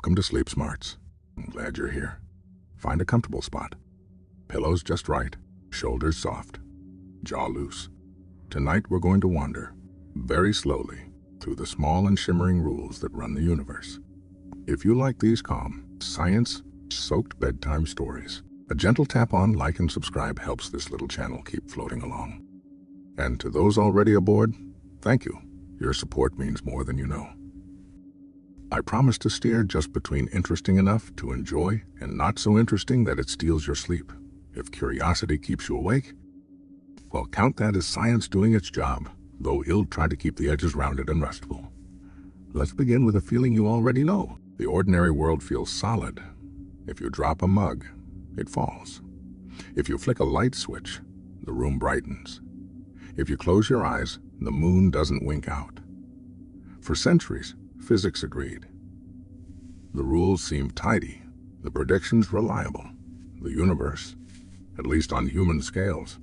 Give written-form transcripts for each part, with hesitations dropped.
Welcome to Sleep Smarts. I'm glad you're here. Find a comfortable spot. Pillows just right, shoulders soft, jaw loose. Tonight we're going to wander, very slowly, through the small and shimmering rules that run the universe. If you like these calm, science-soaked bedtime stories, a gentle tap on like and subscribe helps this little channel keep floating along. And to those already aboard, thank you. Your support means more than you know. I promise to steer just between interesting enough to enjoy and not so interesting that it steals your sleep. If curiosity keeps you awake, well, count that as science doing its job, though it'll try to keep the edges rounded and restful. Let's begin with a feeling you already know. The ordinary world feels solid. If you drop a mug, it falls. If you flick a light switch, the room brightens. If you close your eyes, the moon doesn't wink out. For centuries, physics agreed. The rules seemed tidy, the predictions reliable. The universe, at least on human scales,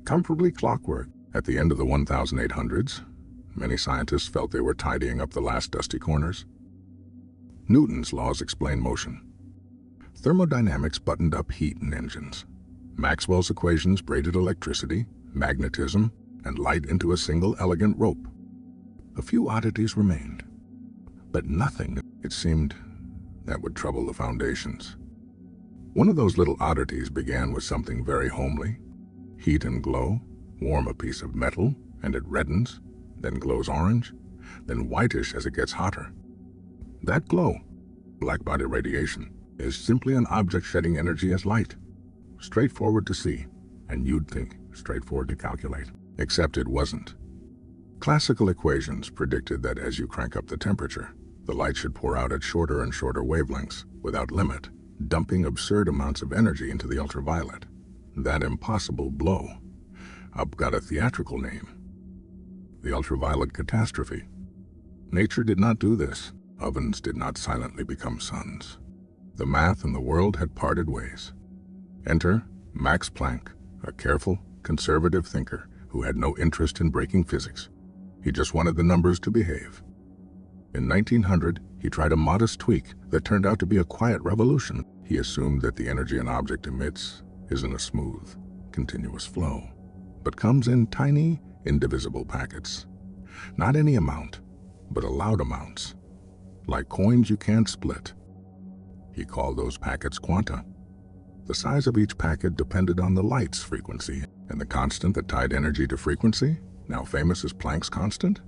comfortably clockwork. At the end of the 1800s, many scientists felt they were tidying up the last dusty corners. Newton's laws explain motion. Thermodynamics buttoned up heat and engines. Maxwell's equations braided electricity, magnetism, and light into a single elegant rope. A few oddities remained, but nothing, it seemed, that would trouble the foundations. One of those little oddities began with something very homely. Heat and glow. Warm a piece of metal, and it reddens, then glows orange, then whitish as it gets hotter. That glow, black-body radiation, is simply an object shedding energy as light. Straightforward to see, and you'd think straightforward to calculate, except it wasn't. Classical equations predicted that as you crank up the temperature, the light should pour out at shorter and shorter wavelengths, without limit, dumping absurd amounts of energy into the ultraviolet. That impossible blow up got a theatrical name: the ultraviolet catastrophe. Nature did not do this. Ovens did not silently become suns. The math and the world had parted ways. Enter Max Planck, a careful, conservative thinker who had no interest in breaking physics. He just wanted the numbers to behave. In 1900, he tried a modest tweak that turned out to be a quiet revolution. He assumed that the energy an object emits isn't a smooth, continuous flow, but comes in tiny, indivisible packets. Not any amount, but allowed amounts, like coins you can't split. He called those packets quanta. The size of each packet depended on the light's frequency, and the constant that tied energy to frequency, now famous as Planck's constant,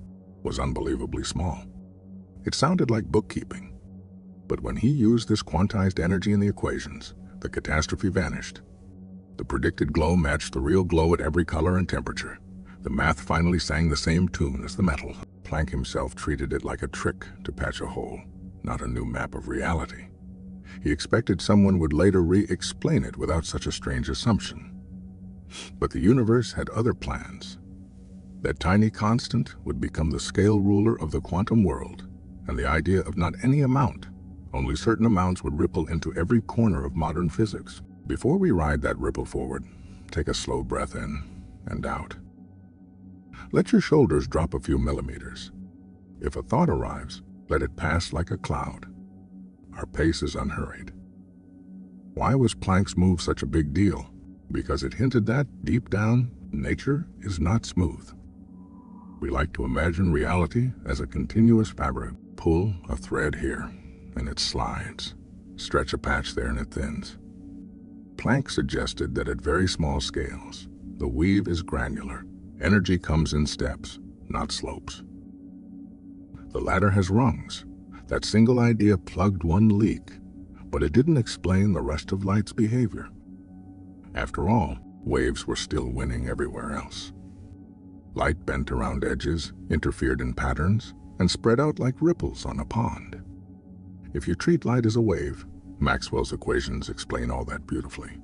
was unbelievably small. It sounded like bookkeeping, but when he used this quantized energy in the equations, the catastrophe vanished. The predicted glow matched the real glow at every color and temperature. The math finally sang the same tune as the metal. Planck himself treated it like a trick to patch a hole, not a new map of reality. He expected someone would later re-explain it without such a strange assumption. But the universe had other plans. That tiny constant would become the scale ruler of the quantum world, and the idea of not any amount, only certain amounts would ripple into every corner of modern physics. Before we ride that ripple forward, take a slow breath in and out. Let your shoulders drop a few millimeters. If a thought arrives, let it pass like a cloud. Our pace is unhurried. Why was Planck's move such a big deal? Because it hinted that, deep down, nature is not smooth. We like to imagine reality as a continuous fabric. Pull a thread here, and it slides. Stretch a patch there, and it thins. Planck suggested that at very small scales, the weave is granular. Energy comes in steps, not slopes. The ladder has rungs. That single idea plugged one leak, but it didn't explain the rest of light's behavior. After all, waves were still winning everywhere else. Light bent around edges, interfered in patterns, and spread out like ripples on a pond. If you treat light as a wave, Maxwell's equations explain all that beautifully.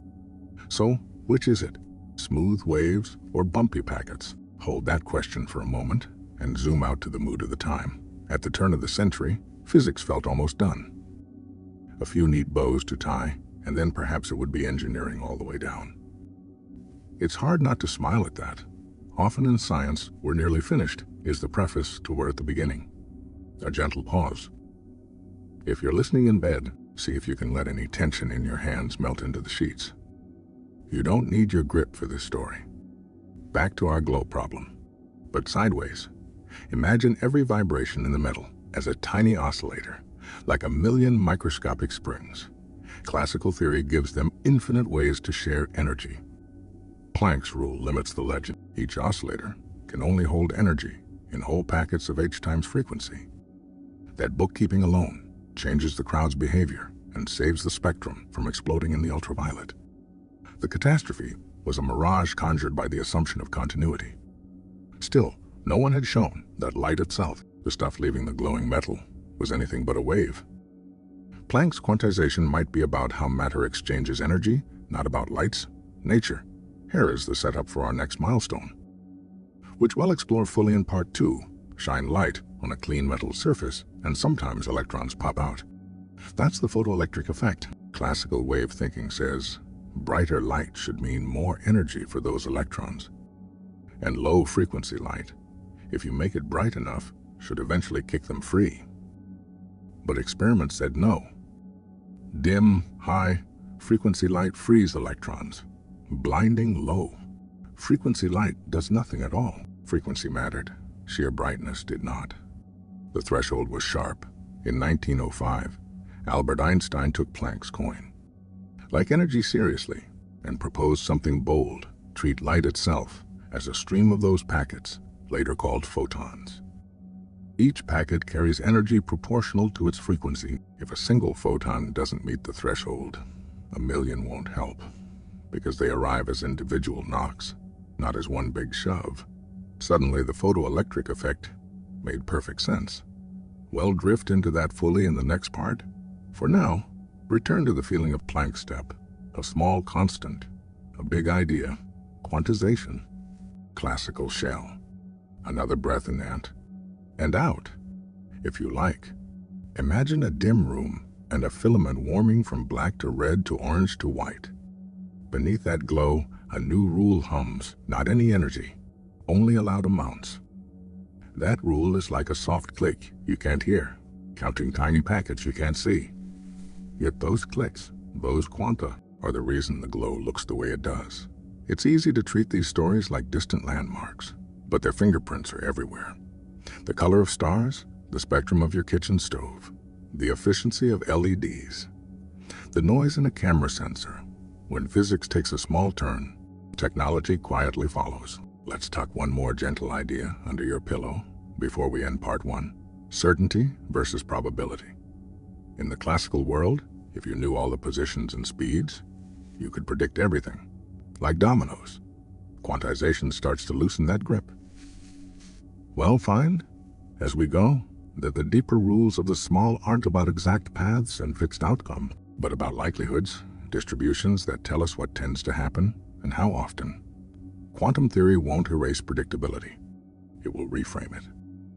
So, which is it? Smooth waves or bumpy packets? Hold that question for a moment and zoom out to the mood of the time. At the turn of the century, physics felt almost done. A few neat bows to tie, and then perhaps it would be engineering all the way down. It's hard not to smile at that. Often in science, we're nearly finished, is the preface to we're at the beginning. A gentle pause. If you're listening in bed, see if you can let any tension in your hands melt into the sheets. You don't need your grip for this story. Back to our glow problem, but sideways. Imagine every vibration in the metal as a tiny oscillator, like a million microscopic springs. Classical theory gives them infinite ways to share energy. Planck's rule limits the legend. Each oscillator can only hold energy in whole packets of h times frequency. That bookkeeping alone changes the crowd's behavior and saves the spectrum from exploding in the ultraviolet. The catastrophe was a mirage conjured by the assumption of continuity. Still, no one had shown that light itself, the stuff leaving the glowing metal, was anything but a wave. Planck's quantization might be about how matter exchanges energy, not about light's nature. Here is the setup for our next milestone, which we'll explore fully in part 2. Shine light on a clean metal surface, and sometimes electrons pop out. That's the photoelectric effect. Classical wave thinking says brighter light should mean more energy for those electrons. And low frequency light, if you make it bright enough, should eventually kick them free. But experiments said no. Dim, high frequency light frees electrons. Blinding low frequency light does nothing at all. Frequency mattered. Sheer brightness did not. The threshold was sharp. In 1905, Albert Einstein took Planck's coin. Like energy seriously, and proposed something bold: treat light itself as a stream of those packets, later called photons. Each packet carries energy proportional to its frequency. If a single photon doesn't meet the threshold, a million won't help, because they arrive as individual knocks, not as one big shove. Suddenly, the photoelectric effect made perfect sense. We'll drift into that fully in the next part. For now, return to the feeling of Planck's step, a small constant, a big idea, quantization, classical shell, another breath in and out. If you like, imagine a dim room and a filament warming from black to red to orange to white. Beneath that glow, a new rule hums: not any energy, only allowed amounts. That rule is like a soft click you can't hear, counting tiny packets you can't see. Yet those clicks, those quanta, are the reason the glow looks the way it does. It's easy to treat these stories like distant landmarks, but their fingerprints are everywhere. The color of stars, the spectrum of your kitchen stove, the efficiency of LEDs, the noise in a camera sensor. When physics takes a small turn, technology quietly follows. Let's tuck one more gentle idea under your pillow before we end part 1. Certainty versus probability. In the classical world, if you knew all the positions and speeds, you could predict everything. Like dominoes, quantization starts to loosen that grip. We'll find, as we go, that the deeper rules of the small aren't about exact paths and fixed outcome, but about likelihoods, distributions that tell us what tends to happen and how often. Quantum theory won't erase predictability. It will reframe it.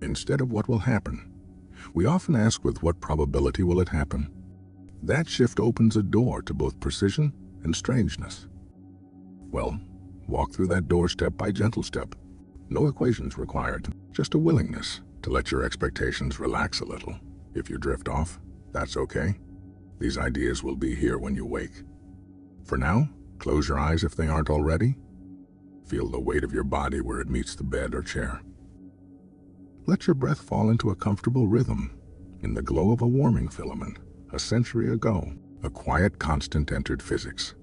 Instead of what will happen, we often ask, with what probability will it happen? That shift opens a door to both precision and strangeness. Well, walk through that door step by gentle step. No equations required, just a willingness to let your expectations relax a little. If you drift off, that's okay. These ideas will be here when you wake. For now, close your eyes if they aren't already. Feel the weight of your body where it meets the bed or chair. Let your breath fall into a comfortable rhythm. In the glow of a warming filament, a century ago, a quiet constant entered physics,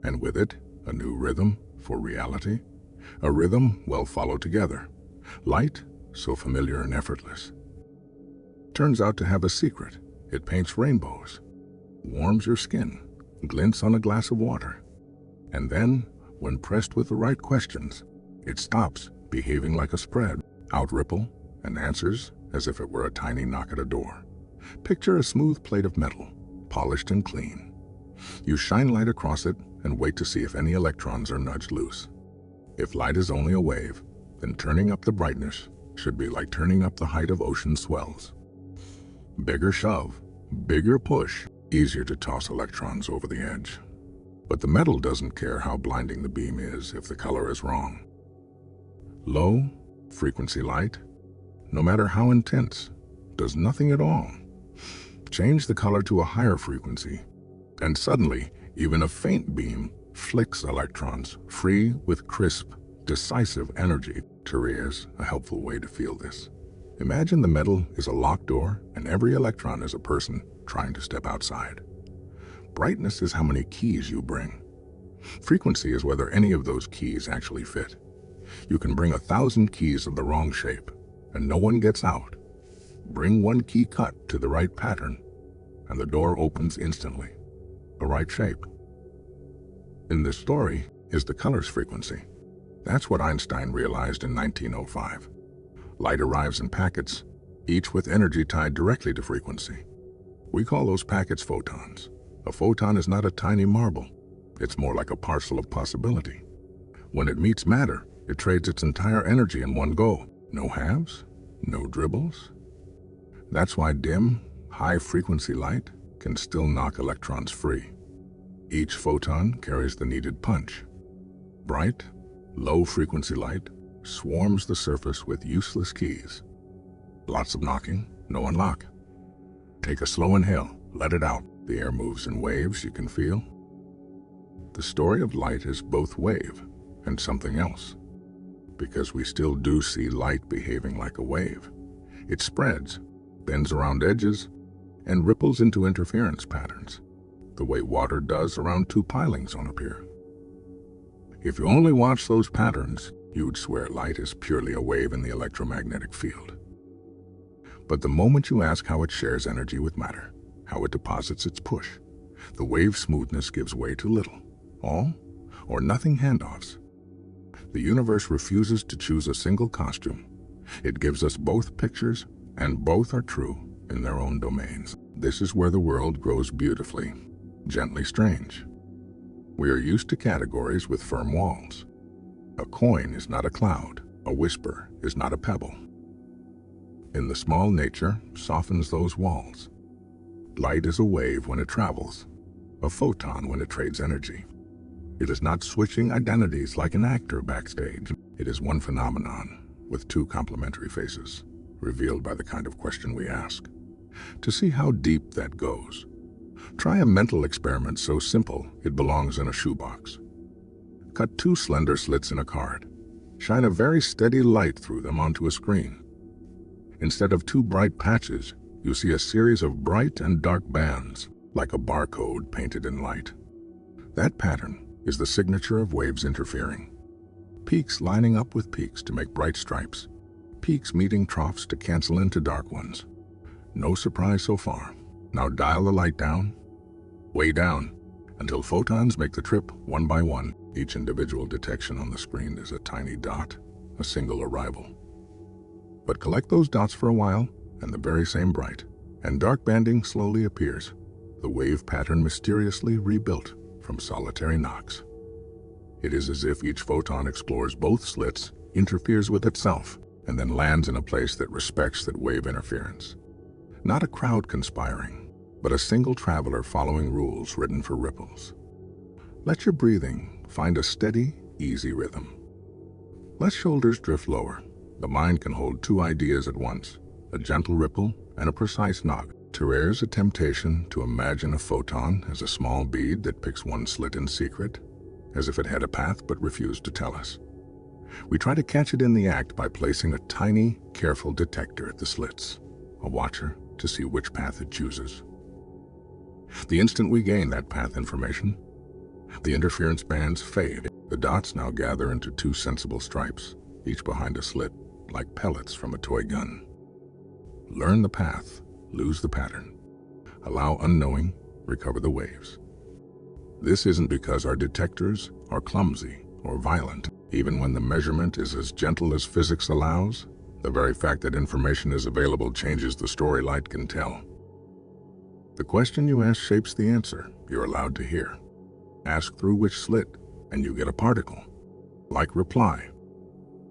and with it, a new rhythm for reality, a rhythm well followed together. Light, so familiar and effortless, turns out to have a secret. It paints rainbows, warms your skin, glints on a glass of water, and then, when pressed with the right questions, it stops behaving like a spread, outripple, and answers as if it were a tiny knock at a door. Picture a smooth plate of metal, polished and clean. You shine light across it and wait to see if any electrons are nudged loose. If light is only a wave, then turning up the brightness should be like turning up the height of ocean swells. Bigger shove, bigger push, easier to toss electrons over the edge. But the metal doesn't care how blinding the beam is if the color is wrong. Low frequency light, no matter how intense, does nothing at all. Change the color to a higher frequency, and suddenly, even a faint beam flicks electrons, free with crisp, decisive energy. Here's a helpful way to feel this. Imagine the metal is a locked door, and every electron is a person trying to step outside. Brightness is how many keys you bring. Frequency is whether any of those keys actually fit. You can bring 1,000 keys of the wrong shape, and no one gets out. Bring one key cut to the right pattern, and the door opens instantly, the right shape. In this story is the color's frequency. That's what Einstein realized in 1905. Light arrives in packets, each with energy tied directly to frequency. We call those packets photons. A photon is not a tiny marble. It's more like a parcel of possibility. When it meets matter, it trades its entire energy in one go. No halves, no dribbles. That's why dim, high-frequency light can still knock electrons free. Each photon carries the needed punch. Bright, low-frequency light swarms the surface with useless keys. Lots of knocking, no unlock. Take a slow inhale, let it out. The air moves in waves you can feel. The story of light is both wave and something else, because we still do see light behaving like a wave. It spreads, bends around edges, and ripples into interference patterns, the way water does around two pilings on a pier. If you only watch those patterns, you'd swear light is purely a wave in the electromagnetic field. But the moment you ask how it shares energy with matter, how it deposits its push, the wave smoothness gives way to little, all or nothing handoffs. The universe refuses to choose a single costume. It gives us both pictures, and both are true in their own domains. This is where the world grows beautifully, gently strange. We are used to categories with firm walls. A coin is not a cloud. A whisper is not a pebble. In the small, nature softens those walls. Light is a wave when it travels, a photon when it trades energy. It is not switching identities like an actor backstage. It is one phenomenon with two complementary faces, revealed by the kind of question we ask. To see how deep that goes, try a mental experiment so simple it belongs in a shoebox. Cut two slender slits in a card. Shine a very steady light through them onto a screen. Instead of two bright patches, you see a series of bright and dark bands, like a barcode painted in light. That pattern is the signature of waves interfering. Peaks lining up with peaks to make bright stripes. Peaks meeting troughs to cancel into dark ones. No surprise so far. Now dial the light down, way down, until photons make the trip one by one. Each individual detection on the screen is a tiny dot, a single arrival. But collect those dots for a while, and the very same bright and dark banding slowly appears, the wave pattern mysteriously rebuilt from solitary knocks. It is as if each photon explores both slits, interferes with itself, and then lands in a place that respects that wave interference. Not a crowd conspiring, but a single traveler following rules written for ripples. Let your breathing find a steady, easy rhythm. Let shoulders drift lower. The mind can hold two ideas at once, a gentle ripple and a precise knock. There's a temptation to imagine a photon as a small bead that picks one slit in secret, as if it had a path but refused to tell us. We try to catch it in the act by placing a tiny, careful detector at the slits, a watcher to see which path it chooses. The instant we gain that path information, the interference bands fade. The dots now gather into two sensible stripes, each behind a slit, like pellets from a toy gun. Learn the path, lose the pattern. Allow unknowing, recover the waves. This isn't because our detectors are clumsy or violent. Even when the measurement is as gentle as physics allows, the very fact that information is available changes the story light can tell. The question you ask shapes the answer you're allowed to hear. Ask through which slit, and you get a particle. Like reply.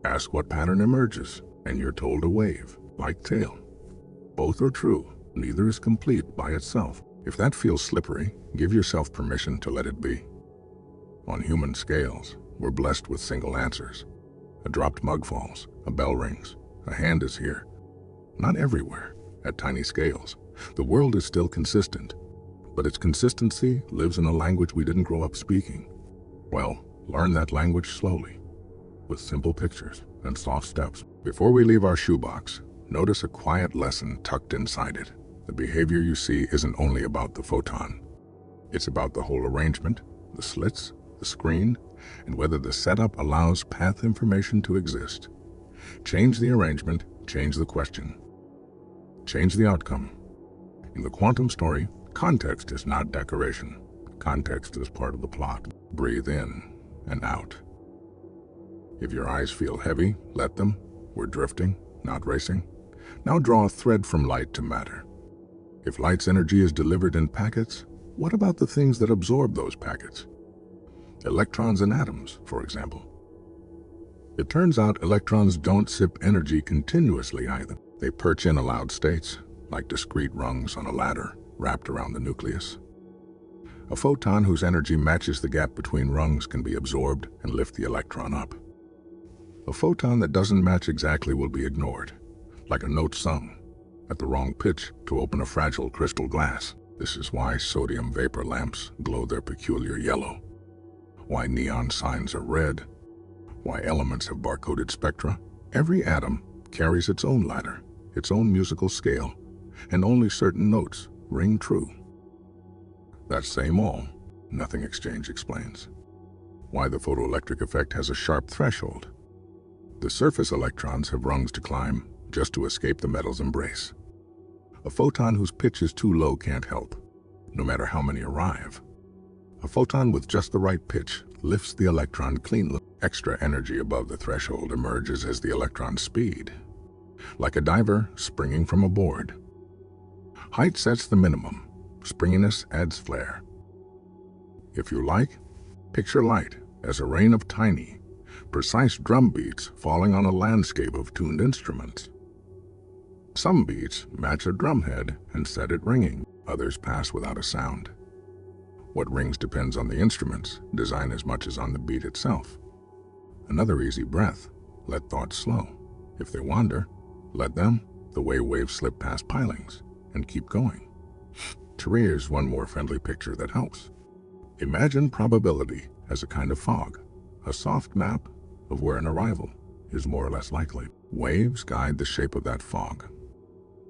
Ask what pattern emerges, and you're told a wave, like tail. Both are true, neither is complete by itself. If that feels slippery, give yourself permission to let it be. On human scales, we're blessed with single answers. A dropped mug falls, a bell rings, a hand is here. Not everywhere, at tiny scales, The world is still consistent, but its consistency lives in a language we didn't grow up speaking. Well, learn that language slowly, with simple pictures and soft steps. Before we leave our shoebox, notice a quiet lesson tucked inside it. The behavior you see isn't only about the photon. It's about the whole arrangement, the slits, the screen, and whether the setup allows path information to exist. Change the arrangement, change the question. Change the outcome. In the quantum story, context is not decoration. Context is part of the plot. Breathe in and out. If your eyes feel heavy, let them. We're drifting, not racing. Now draw a thread from light to matter. If light's energy is delivered in packets, what about the things that absorb those packets? Electrons and atoms, for example. It turns out electrons don't sip energy continuously either. They perch in allowed states, like discrete rungs on a ladder wrapped around the nucleus. A photon whose energy matches the gap between rungs can be absorbed and lift the electron up. A photon that doesn't match exactly will be ignored, like a note sung at the wrong pitch to open a fragile crystal glass. This is why sodium vapor lamps glow their peculiar yellow, why neon signs are red, why elements have barcoded spectra. Every atom carries its own ladder, its own musical scale, and only certain notes ring true. That same all, nothing exchange explains why the photoelectric effect has a sharp threshold. The surface electrons have rungs to climb just to escape the metal's embrace. A photon whose pitch is too low can't help, no matter how many arrive. A photon with just the right pitch lifts the electron cleanly. Extra energy above the threshold emerges as the electron's speed, like a diver springing from a board. Height sets the minimum. Springiness adds flair. If you like, picture light as a rain of tiny, precise drum beats falling on a landscape of tuned instruments. Some beats match a drumhead and set it ringing. Others pass without a sound. What rings depends on the instrument's design as much as on the beat itself. Another easy breath. Let thoughts slow. If they wander, let them, the way waves slip past pilings, and keep going. Here's one more friendly picture that helps. Imagine probability as a kind of fog, a soft map of where an arrival is more or less likely. Waves guide the shape of that fog.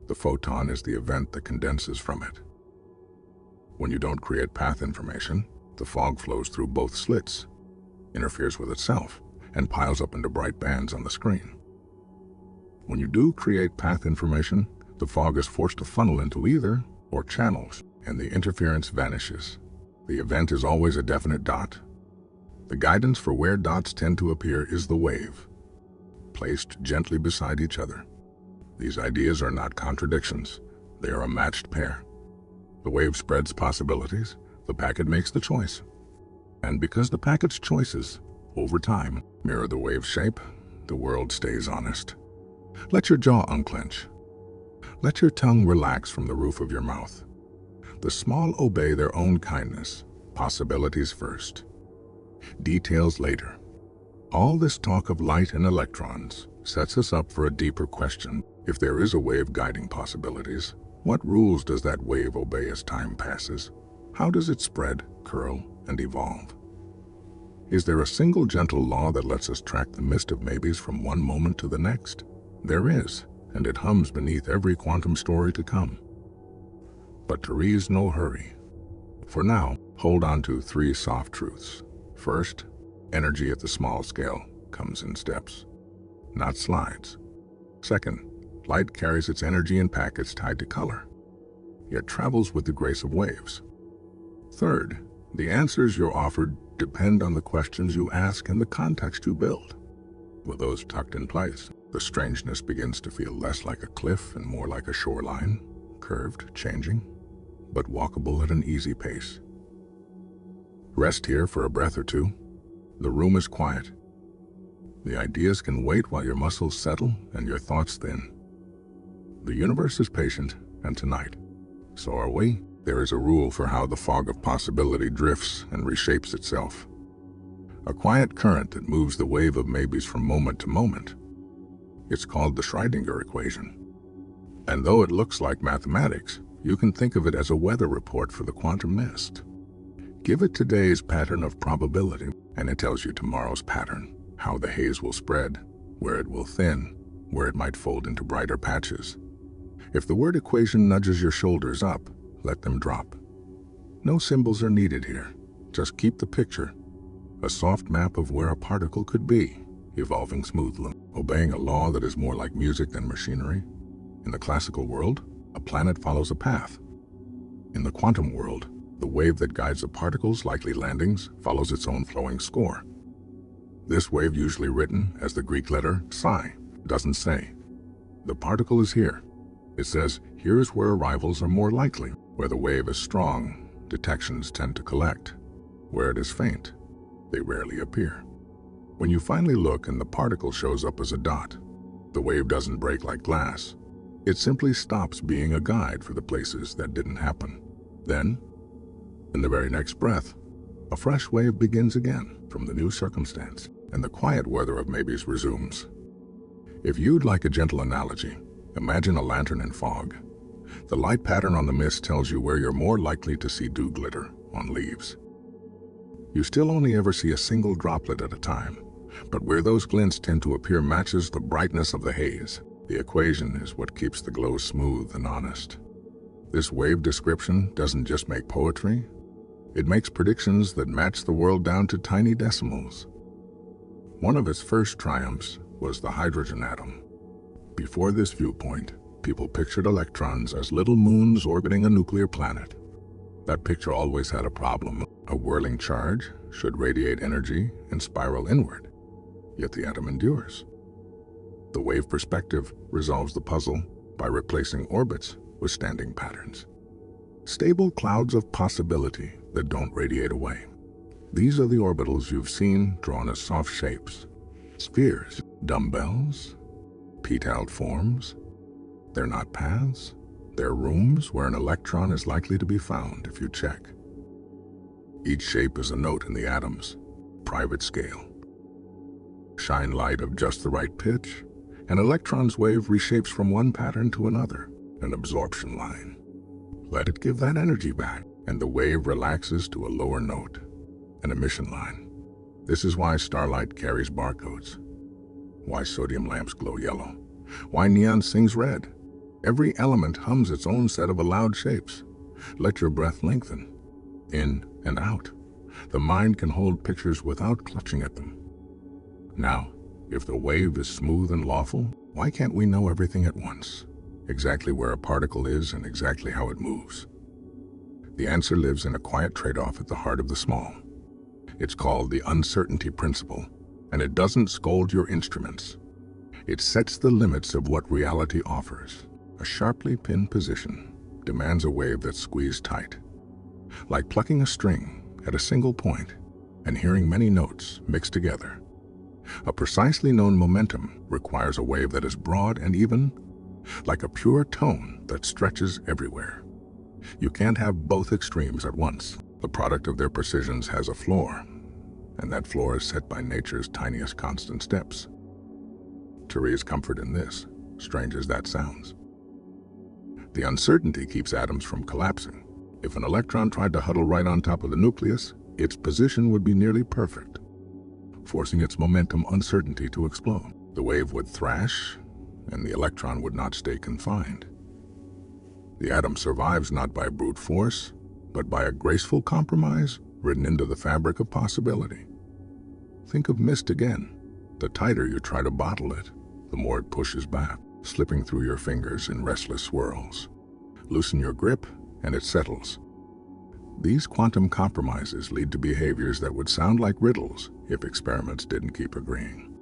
The photon is the event that condenses from it. When you don't create path information, the fog flows through both slits, interferes with itself, and piles up into bright bands on the screen. When you do create path information, the fog is forced to funnel into either or channels, and the interference vanishes. The event is always a definite dot. The guidance for where dots tend to appear is the wave, placed gently beside each other. These ideas are not contradictions. They are a matched pair. The wave spreads possibilities. The packet makes the choice. And because the packet's choices, over time, mirror the wave's shape, the world stays honest. Let your jaw unclench. Let your tongue relax from the roof of your mouth. The small obey their own kindness. Possibilities first. Details later. All this talk of light and electrons sets us up for a deeper question. If there is a wave guiding possibilities, what rules does that wave obey as time passes? How does it spread, curl, and evolve? Is there a single gentle law that lets us track the mist of maybes from one moment to the next? There is, and it hums beneath every quantum story to come. But Therese, no hurry. For now, hold on to 3 soft truths. First, energy at the small scale comes in steps, not slides. Second, light carries its energy in packets tied to color, yet travels with the grace of waves. Third, the answers you're offered depend on the questions you ask and the context you build. With those tucked in place, the strangeness begins to feel less like a cliff and more like a shoreline, curved, changing, but walkable at an easy pace. Rest here for a breath or two. The room is quiet. The ideas can wait while your muscles settle and your thoughts thin. The universe is patient, and tonight, so are we. There is a rule for how the fog of possibility drifts and reshapes itself. A quiet current that moves the wave of maybes from moment to moment. It's called the Schrödinger equation. And though it looks like mathematics, You can think of it as a weather report for the quantum mist. Give it today's pattern of probability, and it tells you tomorrow's pattern, how the haze will spread, where it will thin, where it might fold into brighter patches. If the word equation nudges your shoulders up, let them drop. No symbols are needed here. Just keep the picture, a soft map of where a particle could be, evolving smoothly, obeying a law that is more like music than machinery. In the classical world, a planet follows a path. In the quantum world, the wave that guides a particle's likely landings follows its own flowing score. This wave, usually written as the Greek letter psi, doesn't say, "The particle is here." It says, "Here's where arrivals are more likely." Where the wave is strong, detections tend to collect. Where it is faint, they rarely appear. When you finally look and the particle shows up as a dot, the wave doesn't break like glass. It simply stops being a guide for the places that didn't happen. Then, in the very next breath, a fresh wave begins again from the new circumstance, and the quiet weather of maybes resumes. If you'd like a gentle analogy, imagine a lantern in fog. The light pattern on the mist tells you where you're more likely to see dew glitter on leaves. You still only ever see a single droplet at a time, but where those glints tend to appear matches the brightness of the haze. The equation is what keeps the glow smooth and honest. This wave description doesn't just make poetry, it makes predictions that match the world down to tiny decimals. One of its first triumphs was the hydrogen atom. Before this viewpoint, people pictured electrons as little moons orbiting a nuclear planet. That picture always had a problem. A whirling charge should radiate energy and spiral inward, yet the atom endures. The wave perspective resolves the puzzle by replacing orbits with standing patterns. Stable clouds of possibility that don't radiate away. These are the orbitals you've seen drawn as soft shapes. Spheres, dumbbells, petaled forms. They're not paths. They're rooms where an electron is likely to be found if you check. Each shape is a note in the atom's private scale. Shine light of just the right pitch, an electron's wave reshapes from one pattern to another, an absorption line. Let it give that energy back, and the wave relaxes to a lower note, an emission line. This is why starlight carries barcodes, why sodium lamps glow yellow, why neon sings red. Every element hums its own set of allowed shapes. Let your breath lengthen, in and out. The mind can hold pictures without clutching at them. Now, if the wave is smooth and lawful, why can't we know everything at once? Exactly where a particle is and exactly how it moves. The answer lives in a quiet trade-off at the heart of the small. It's called the uncertainty principle, and it doesn't scold your instruments. It sets the limits of what reality offers. A sharply pinned position demands a wave that's squeezed tight. Like plucking a string at a single point and hearing many notes mixed together. A precisely known momentum requires a wave that is broad and even, like a pure tone that stretches everywhere. You can't have both extremes at once. The product of their precisions has a floor, and that floor is set by nature's tiniest constant steps. There is comfort in this, strange as that sounds. The uncertainty keeps atoms from collapsing. If an electron tried to huddle right on top of the nucleus, its position would be nearly perfect, forcing its momentum uncertainty to explode. The wave would thrash, and the electron would not stay confined. The atom survives not by brute force, but by a graceful compromise written into the fabric of possibility. Think of mist again. The tighter you try to bottle it, the more it pushes back, slipping through your fingers in restless swirls. Loosen your grip, and it settles. These quantum compromises lead to behaviors that would sound like riddles if experiments didn't keep agreeing.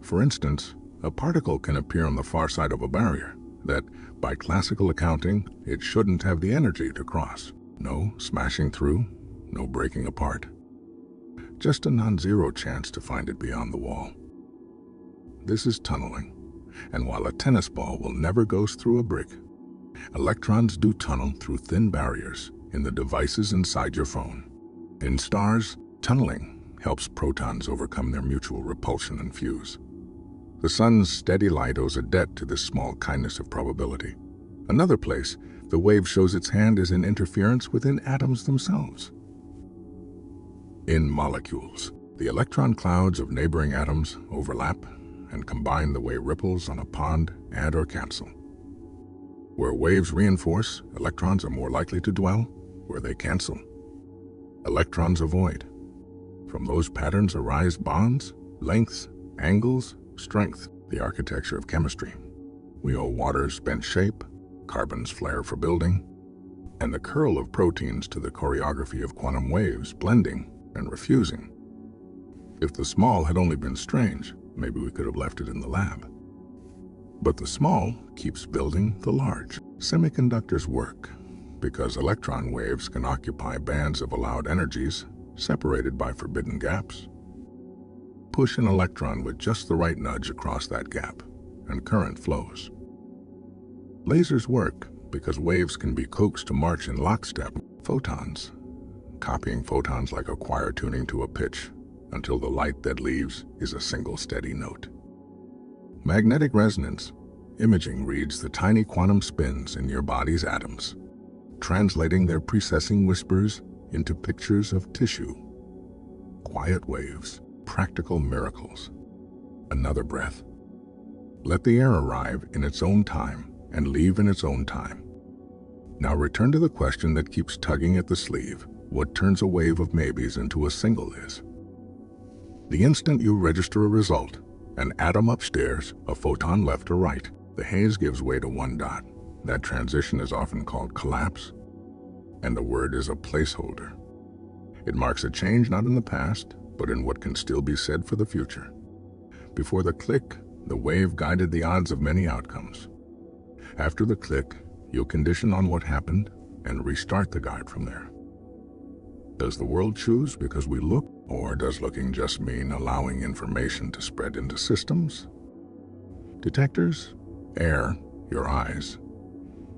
For instance, a particle can appear on the far side of a barrier that, by classical accounting, it shouldn't have the energy to cross. No smashing through, no breaking apart. Just a non-zero chance to find it beyond the wall. This is tunneling, and while a tennis ball will never go through a brick, electrons do tunnel through thin barriers in the devices inside your phone. In stars, tunneling helps protons overcome their mutual repulsion and fuse. The sun's steady light owes a debt to this small kindness of probability. Another place, The wave shows its hand is in interference within atoms themselves. In molecules, the electron clouds of neighboring atoms overlap and combine the way ripples on a pond add or cancel. Where waves reinforce, electrons are more likely to dwell. Where they cancel, electrons avoid. From those patterns arise bonds, lengths, angles, strength, the architecture of chemistry. We owe water's bent shape, carbon's flare for building, and the curl of proteins to the choreography of quantum waves blending and refusing. If the small had only been strange, maybe we could have left it in the lab. But the small keeps building the large. Semiconductors work because electron waves can occupy bands of allowed energies separated by forbidden gaps. Push an electron with just the right nudge across that gap, and current flows. Lasers work because waves can be coaxed to march in lockstep. Photons, copying photons like a choir tuning to a pitch until the light that leaves is a single steady note. Magnetic resonance imaging reads the tiny quantum spins in your body's atoms, translating their precessing whispers into pictures of tissue. Quiet waves, practical miracles. Another breath. Let the air arrive in its own time and leave in its own time. Now return to the question that keeps tugging at the sleeve. What turns a wave of maybes into a single is? The instant you register a result, an atom upstairs, a photon left or right, the haze gives way to one dot. That transition is often called collapse, and the word is a placeholder. It marks a change not in the past, but in what can still be said for the future. Before the click, the wave guided the odds of many outcomes. After the click, you'll condition on what happened and restart the guide from there. Does the world choose because we look, or does looking just mean allowing information to spread into systems? Detectors air your eyes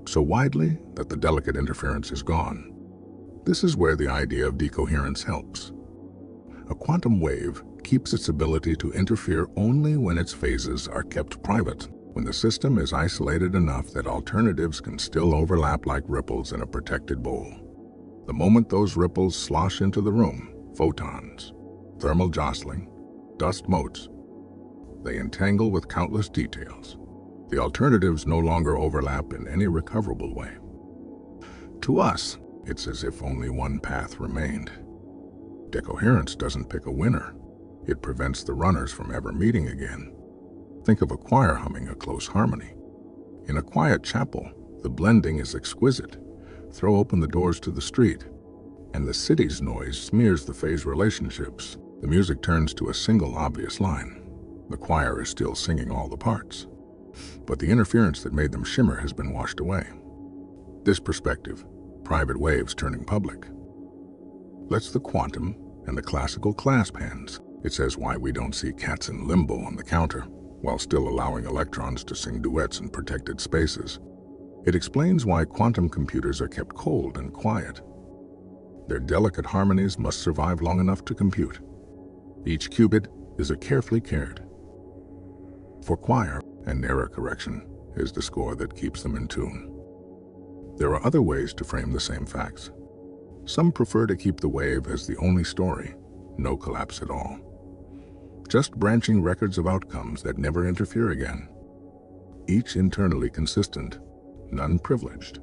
so widely that the delicate interference is gone. This is where the idea of decoherence helps. A quantum wave keeps its ability to interfere only when its phases are kept private, when the system is isolated enough that alternatives can still overlap like ripples in a protected bowl. The moment those ripples slosh into the room, photons, thermal jostling, dust motes, they entangle with countless details. The alternatives no longer overlap in any recoverable way. To us, it's as if only one path remained. Decoherence doesn't pick a winner. It prevents the runners from ever meeting again. Think of a choir humming a close harmony. In a quiet chapel, the blending is exquisite. Throw open the doors to the street, and the city's noise smears the phase relationships. The music turns to a single obvious line. The choir is still singing all the parts, but the interference that made them shimmer has been washed away. This perspective, private waves turning public, lets the quantum and the classical clasp hands. It says why we don't see cats in limbo on the counter, while still allowing electrons to sing duets in protected spaces. It explains why quantum computers are kept cold and quiet. Their delicate harmonies must survive long enough to compute. Each qubit is a carefully cared for choir, and error correction is the score that keeps them in tune. There are other ways to frame the same facts. Some prefer to keep the wave as the only story, no collapse at all. Just branching records of outcomes that never interfere again. Each internally consistent, none privileged.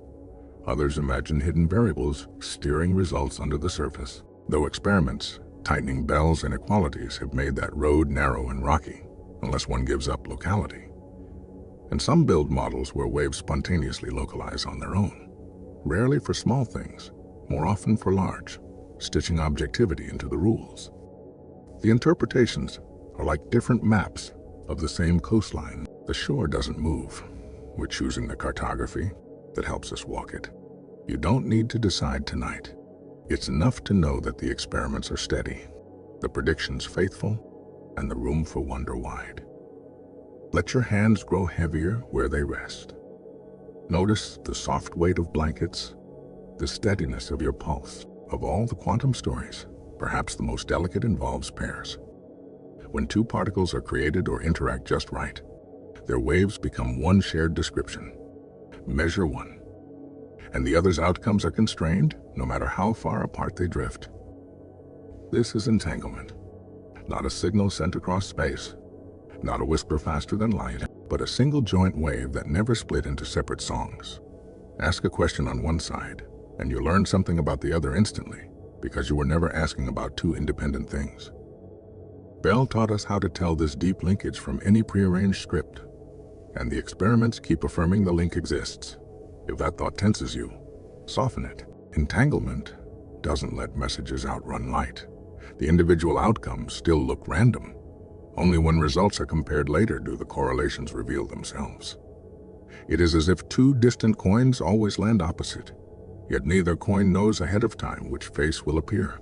Others imagine hidden variables steering results under the surface, though experiments, tightening bells and inequalities have made that road narrow and rocky, unless one gives up locality. And some build models where waves spontaneously localize on their own, rarely for small things, more often for large, stitching objectivity into the rules. The interpretations are like different maps of the same coastline. The shore doesn't move. We're choosing the cartography that helps us walk it. You don't need to decide tonight. It's enough to know that the experiments are steady, the predictions faithful, and the room for wonder wide. Let your hands grow heavier where they rest. Notice the soft weight of blankets, the steadiness of your pulse. Of all the quantum stories, perhaps the most delicate involves pairs. When two particles are created or interact just right, their waves become one shared description. Measure one, and the other's outcomes are constrained no matter how far apart they drift. This is entanglement. Not a signal sent across space, not a whisper faster than light, but a single joint wave that never split into separate songs. Ask a question on one side, and you learn something about the other instantly, because you were never asking about two independent things. Bell taught us how to tell this deep linkage from any prearranged script, and the experiments keep affirming the link exists. If that thought tenses you, soften it. Entanglement doesn't let messages outrun light. The individual outcomes still look random. Only when results are compared later do the correlations reveal themselves. It is as if two distant coins always land opposite, yet neither coin knows ahead of time which face will appear.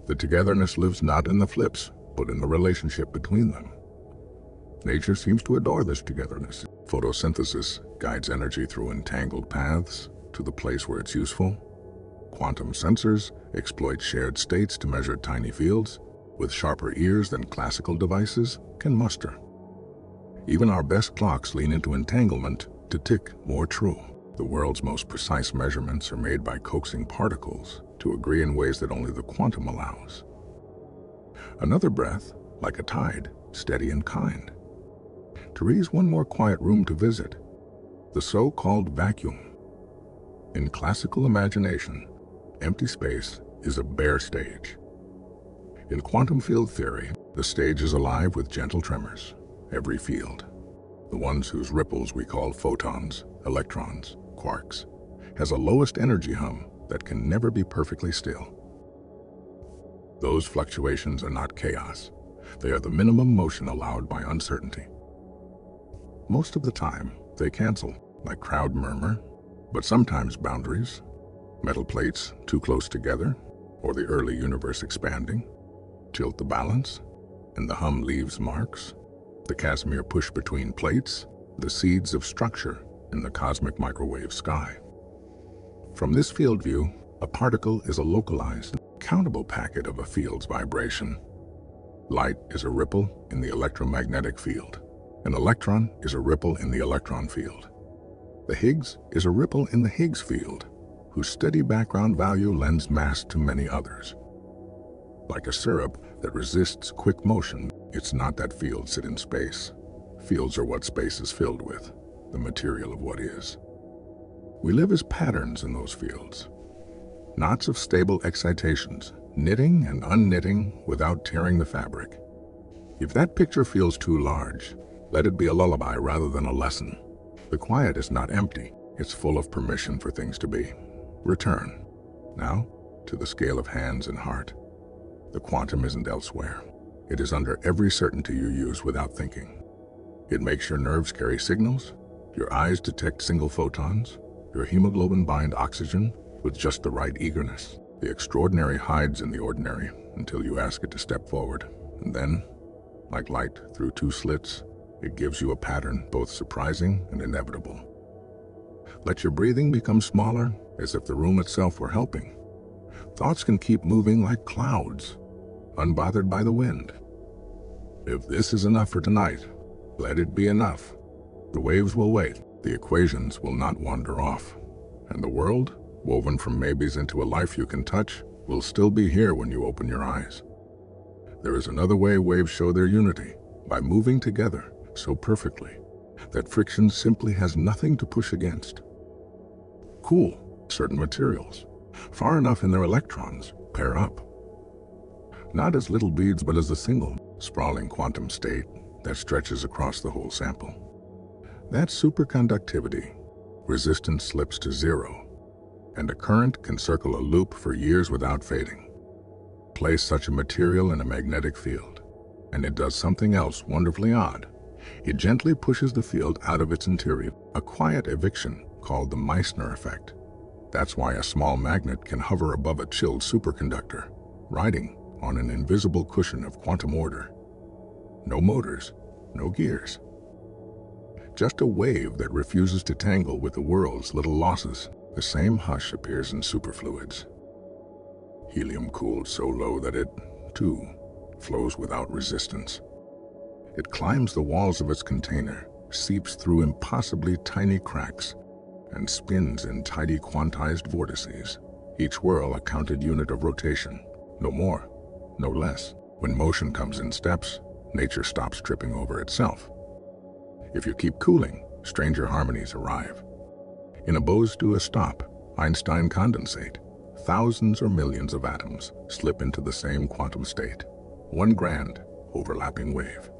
The togetherness lives not in the flips, but in the relationship between them. Nature seems to adore this togetherness. Photosynthesis guides energy through entangled paths to the place where it's useful. Quantum sensors exploit shared states to measure tiny fields with sharper ears than classical devices can muster. Even our best clocks lean into entanglement to tick more true. The world's most precise measurements are made by coaxing particles to agree in ways that only the quantum allows. Another breath, like a tide, steady and kind. Therese, one more quiet room to visit, the so-called vacuum. In classical imagination, empty space is a bare stage. In quantum field theory, the stage is alive with gentle tremors. Every field, the ones whose ripples we call photons, electrons, quarks, has a lowest energy hum that can never be perfectly still. Those fluctuations are not chaos. They are the minimum motion allowed by uncertainty. Most of the time, they cancel, like crowd murmur, but sometimes boundaries, metal plates too close together, or the early universe expanding, tilt the balance, and the hum leaves marks. The Casimir push between plates, the seeds of structure in the cosmic microwave sky. From this field view, a particle is a localized, countable packet of a field's vibration. Light is a ripple in the electromagnetic field. An electron is a ripple in the electron field. The Higgs is a ripple in the Higgs field, whose steady background value lends mass to many others. Like a syrup that resists quick motion, it's not that fields sit in space. Fields are what space is filled with, the material of what is. We live as patterns in those fields. Knots of stable excitations, knitting and unknitting without tearing the fabric. If that picture feels too large, let it be a lullaby rather than a lesson. The quiet is not empty, it's full of permission for things to be. Return, now, to the scale of hands and heart. The quantum isn't elsewhere. It is under every certainty you use without thinking. It makes your nerves carry signals, your eyes detect single photons, your hemoglobin bind oxygen with just the right eagerness. The extraordinary hides in the ordinary until you ask it to step forward. And then, like light through two slits, it gives you a pattern both surprising and inevitable. Let your breathing become smaller, as if the room itself were helping. Thoughts can keep moving like clouds, unbothered by the wind. If this is enough for tonight, let it be enough. The waves will wait, the equations will not wander off, and the world, woven from maybes into a life you can touch, will still be here when you open your eyes. There is another way waves show their unity, by moving together so perfectly that friction simply has nothing to push against. Cool, certain materials, far enough in their electrons, pair up. Not as little beads, but as a single, sprawling quantum state that stretches across the whole sample. That's superconductivity. Resistance slips to zero, and a current can circle a loop for years without fading. Place such a material in a magnetic field, and it does something else wonderfully odd. It gently pushes the field out of its interior, a quiet eviction called the Meissner effect. That's why a small magnet can hover above a chilled superconductor, riding on an invisible cushion of quantum order. No motors, no gears. Just a wave that refuses to tangle with the world's little losses. The same hush appears in superfluids. Helium cooled so low that it, too, flows without resistance. It climbs the walls of its container, seeps through impossibly tiny cracks, and spins in tidy quantized vortices, each whirl a counted unit of rotation, no more, no less. When motion comes in steps, nature stops tripping over itself. If you keep cooling, stranger harmonies arrive. In a Bose do a stop, Einstein condensate, thousands or millions of atoms slip into the same quantum state, one grand, overlapping wave.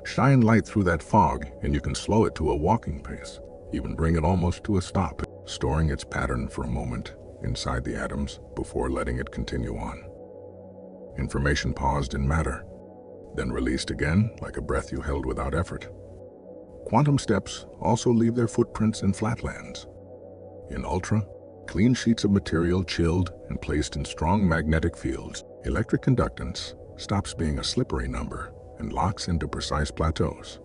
Shine light through that fog and you can slow it to a walking pace, even bring it almost to a stop, storing its pattern for a moment inside the atoms before letting it continue on. Information paused in matter, then released again like a breath you held without effort. Quantum steps also leave their footprints in flatlands. In ultra, clean sheets of material chilled and placed in strong magnetic fields, electric conductance stops being a slippery number and locks into precise plateaus.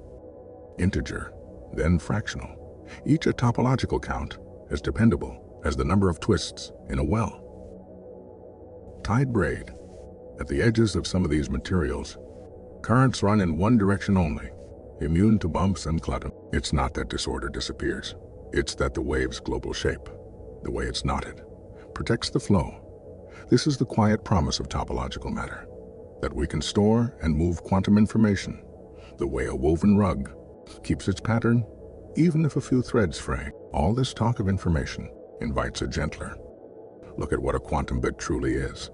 Integer, then fractional, each a topological count as dependable as the number of twists in a well. Tied braid. At the edges of some of these materials, currents run in one direction only, immune to bumps and clutter. It's not that disorder disappears. It's that the wave's global shape, the way it's knotted, protects the flow. This is the quiet promise of topological matter, that we can store and move quantum information, the way a woven rug keeps its pattern, even if a few threads fray. All this talk of information invites a gentler look at what a quantum bit truly is.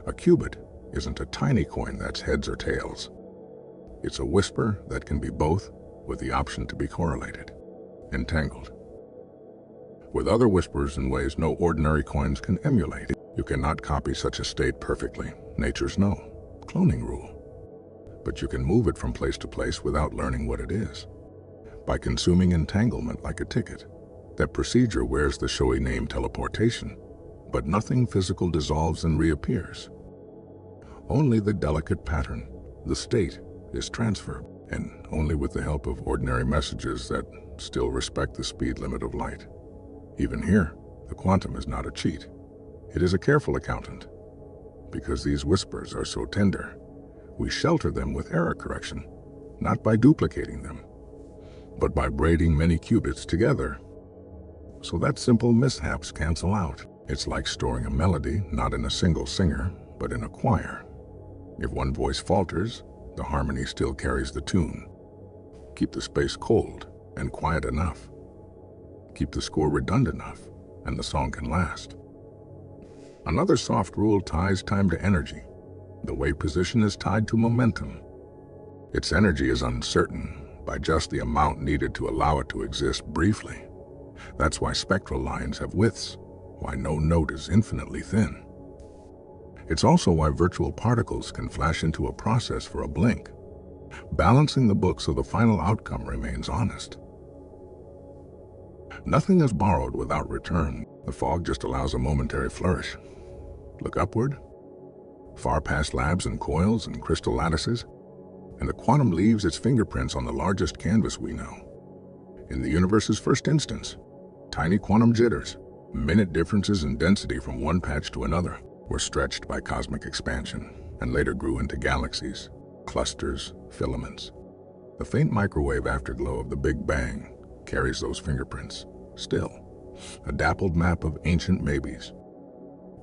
A qubit isn't a tiny coin that's heads or tails. It's a whisper that can be both, with the option to be correlated, entangled with other whispers in ways no ordinary coins can emulate. You cannot copy such a state perfectly, nature's no cloning rule. But you can move it from place to place without learning what it is. By consuming entanglement like a ticket, that procedure wears the showy name teleportation, but nothing physical dissolves and reappears. Only the delicate pattern, the state, is transferred, and only with the help of ordinary messages that still respect the speed limit of light. Even here, the quantum is not a cheat. It is a careful accountant. Because these whispers are so tender, we shelter them with error correction, not by duplicating them, but by braiding many qubits together, so that simple mishaps cancel out. It's like storing a melody not in a single singer, but in a choir. If one voice falters, the harmony still carries the tune. Keep the space cold and quiet enough. Keep the score redundant enough, and the song can last. Another soft rule ties time to energy. The way position is tied to momentum. Its energy is uncertain by just the amount needed to allow it to exist briefly. That's why spectral lines have widths, why no note is infinitely thin. It's also why virtual particles can flash into a process for a blink, balancing the book so the final outcome remains honest. Nothing is borrowed without return. The fog just allows a momentary flourish. Look upward, far past labs and coils and crystal lattices, and the quantum leaves its fingerprints on the largest canvas we know. In the universe's first instance, tiny quantum jitters, minute differences in density from one patch to another, were stretched by cosmic expansion and later grew into galaxies, clusters, filaments. The faint microwave afterglow of the Big Bang carries those fingerprints, still, a dappled map of ancient maybes,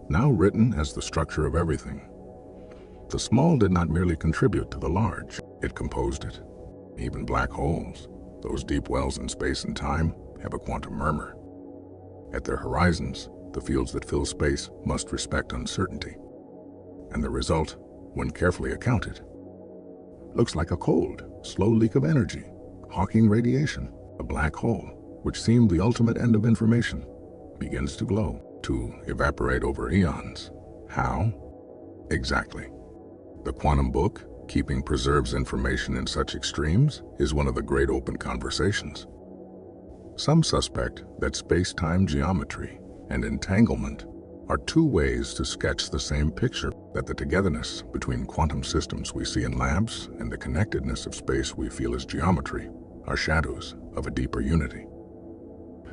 now written as the structure of everything. The small did not merely contribute to the large, it composed it. Even black holes, those deep wells in space and time, have a quantum murmur. At their horizons, the fields that fill space must respect uncertainty. And the result, when carefully accounted, looks like a cold, slow leak of energy, Hawking radiation. A black hole, which seemed the ultimate end of information, begins to glow, to evaporate over eons. How? Exactly. The quantum book, keeping preserves information in such extremes, is one of the great open conversations. Some suspect that space-time geometry and entanglement are two ways to sketch the same picture, that the togetherness between quantum systems we see in labs and the connectedness of space we feel as geometry are shadows of a deeper unity.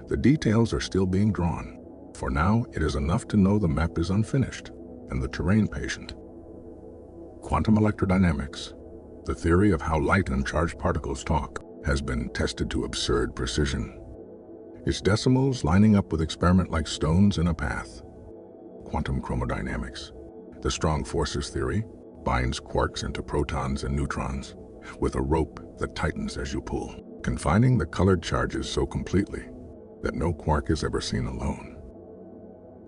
The details are still being drawn. For now, it is enough to know the map is unfinished and the terrain patient. Quantum electrodynamics, the theory of how light and charged particles talk, has been tested to absurd precision. its decimals lining up with experiment-like stones in a path. Quantum chromodynamics. The strong forces theory binds quarks into protons and neutrons with a rope that tightens as you pull, confining the colored charges so completely that no quark is ever seen alone.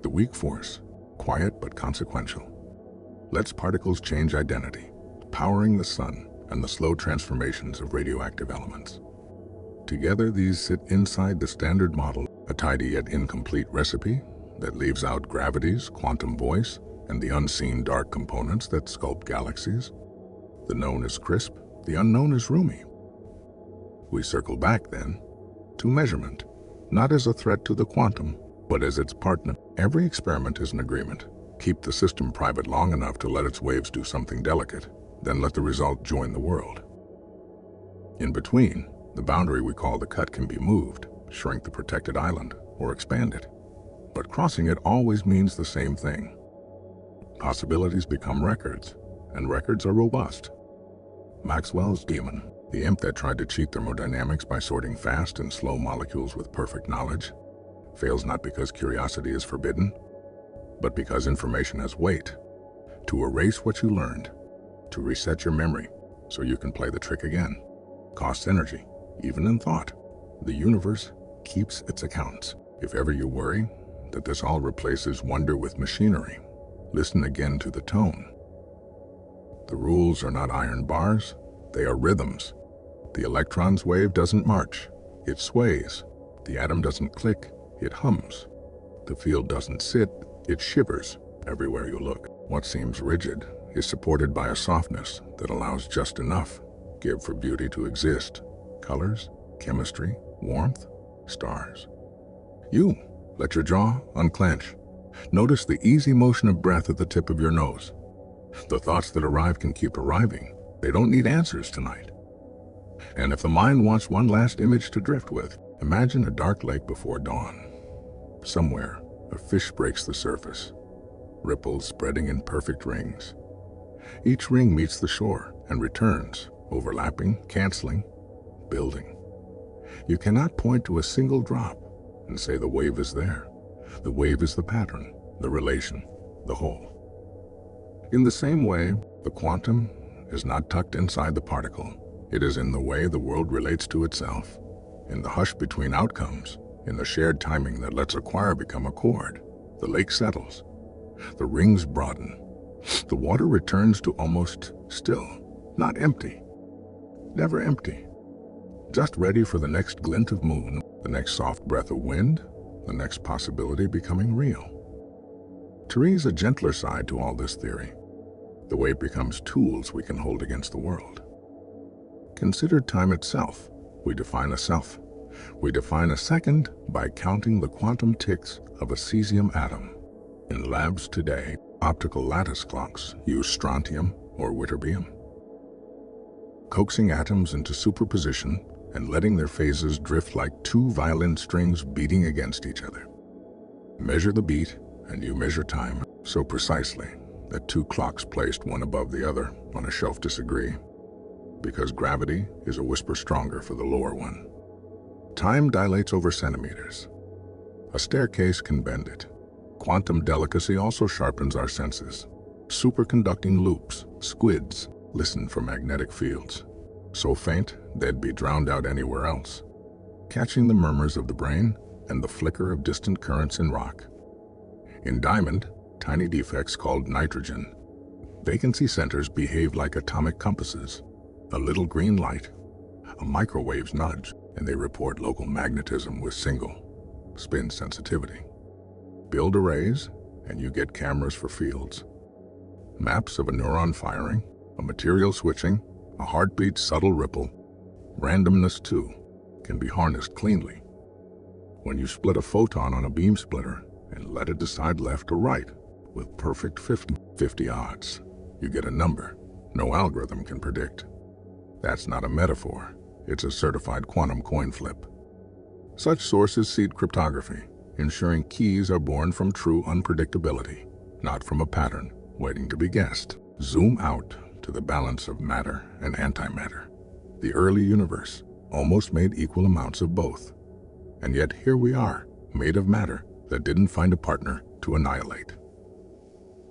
The weak force, quiet but consequential, lets particles change identity, powering the sun and the slow transformations of radioactive elements. Together, these sit inside the standard model, a tidy yet incomplete recipe that leaves out gravity's quantum voice and the unseen dark components that sculpt galaxies. The known is crisp, the unknown is roomy. We circle back, then, to measurement, not as a threat to the quantum, but as its partner. Every experiment is an agreement. Keep the system private long enough to let its waves do something delicate, then let the result join the world. In between, the boundary we call the cut can be moved, shrink the protected island, or expand it. But crossing it always means the same thing. Possibilities become records, and records are robust. Maxwell's demon, the imp that tried to cheat thermodynamics by sorting fast and slow molecules with perfect knowledge, fails not because curiosity is forbidden, but because information has weight. To erase what you learned, to reset your memory so you can play the trick again, costs energy, even in thought. The universe keeps its accounts. If ever you worry that this all replaces wonder with machinery, listen again to the tone. The rules are not iron bars, they are rhythms. The electron's wave doesn't march, it sways. The atom doesn't click, it hums. The field doesn't sit, it shivers everywhere you look. What seems rigid is supported by a softness that allows just enough give for beauty to exist. Colors, chemistry, warmth, stars. You let your jaw unclench. Notice the easy motion of breath at the tip of your nose. The thoughts that arrive can keep arriving. They don't need answers tonight. And if the mind wants one last image to drift with, imagine a dark lake before dawn. Somewhere, a fish breaks the surface, ripples spreading in perfect rings. Each ring meets the shore and returns, overlapping, canceling, building. You cannot point to a single drop and say the wave is there. The wave is the pattern, the relation, the whole. In the same way, the quantum is not tucked inside the particle. It is in the way the world relates to itself, in the hush between outcomes, in the shared timing that lets a choir become a chord. The lake settles, the rings broaden, the water returns to almost still, not empty, never empty, just ready for the next glint of moon, the next soft breath of wind, the next possibility becoming real. To raise a gentler side to all this theory, the way it becomes tools we can hold against the world. Consider time itself. We define a self. We define a second by counting the quantum ticks of a cesium atom. In labs today, optical lattice clocks use strontium or ytterbium, coaxing atoms into superposition and letting their phases drift like two violin strings beating against each other. Measure the beat, and you measure time so precisely that two clocks placed one above the other on a shelf disagree, because gravity is a whisper stronger for the lower one. Time dilates over centimeters. A staircase can bend it. Quantum delicacy also sharpens our senses. Superconducting loops, squids, listen for magnetic fields, so faint they'd be drowned out anywhere else, catching the murmurs of the brain and the flicker of distant currents in rock. In diamond, tiny defects called nitrogen, vacancy centers behave like atomic compasses. A little green light, a microwave's nudge, and they report local magnetism with single spin sensitivity. Build arrays, and you get cameras for fields. Maps of a neuron firing, a material switching, a heartbeat's subtle ripple. Randomness, too, can be harnessed cleanly. When you split a photon on a beam splitter and let it decide left or right with perfect 50 odds, you get a number no algorithm can predict. That's not a metaphor. It's a certified quantum coin flip. Such sources seed cryptography, ensuring keys are born from true unpredictability, not from a pattern waiting to be guessed. Zoom out to the balance of matter and antimatter. The early universe almost made equal amounts of both. And yet here we are, made of matter that didn't find a partner to annihilate.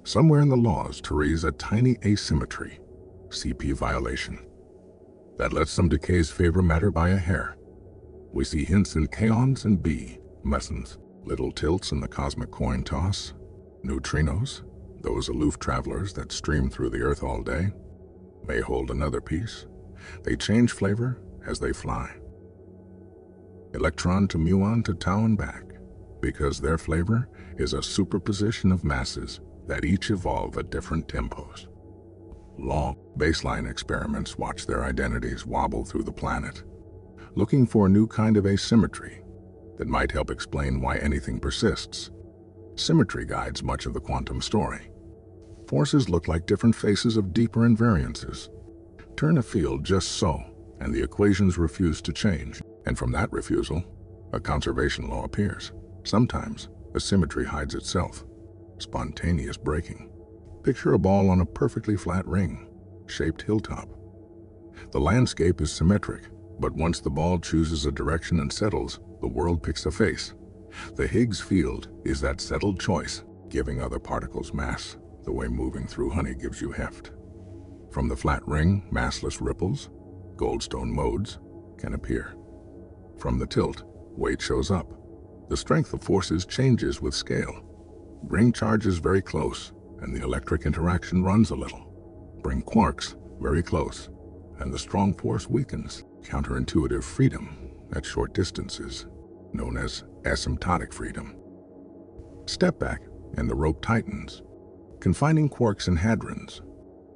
Somewhere in the laws to raise a tiny asymmetry, CP violation, that lets some decays favor matter by a hair. We see hints in kaons and B mesons, little tilts in the cosmic coin toss, neutrinos, those aloof travelers that stream through the Earth all day, may hold another piece. They change flavor as they fly. Electron to muon to tau and back, because their flavor is a superposition of masses that each evolve at different tempos. Long baseline experiments watch their identities wobble through the planet, looking for a new kind of asymmetry that might help explain why anything persists. Symmetry guides much of the quantum story. Forces look like different faces of deeper invariances. Turn a field just so, and the equations refuse to change. And from that refusal, a conservation law appears. Sometimes, a symmetry hides itself. Spontaneous breaking. Picture a ball on a perfectly flat ring, shaped hilltop. The landscape is symmetric, but once the ball chooses a direction and settles, the world picks a face. The Higgs field is that settled choice, giving other particles mass, the way moving through honey gives you heft. From the flat ring, massless ripples, Goldstone modes, can appear. From the tilt, weight shows up. The strength of forces changes with scale. Bring charges very close, and the electric interaction runs a little. Bring quarks very close, and the strong force weakens. Counterintuitive freedom at short distances, known as asymptotic freedom. Step back, and the rope tightens, confining quarks and hadrons.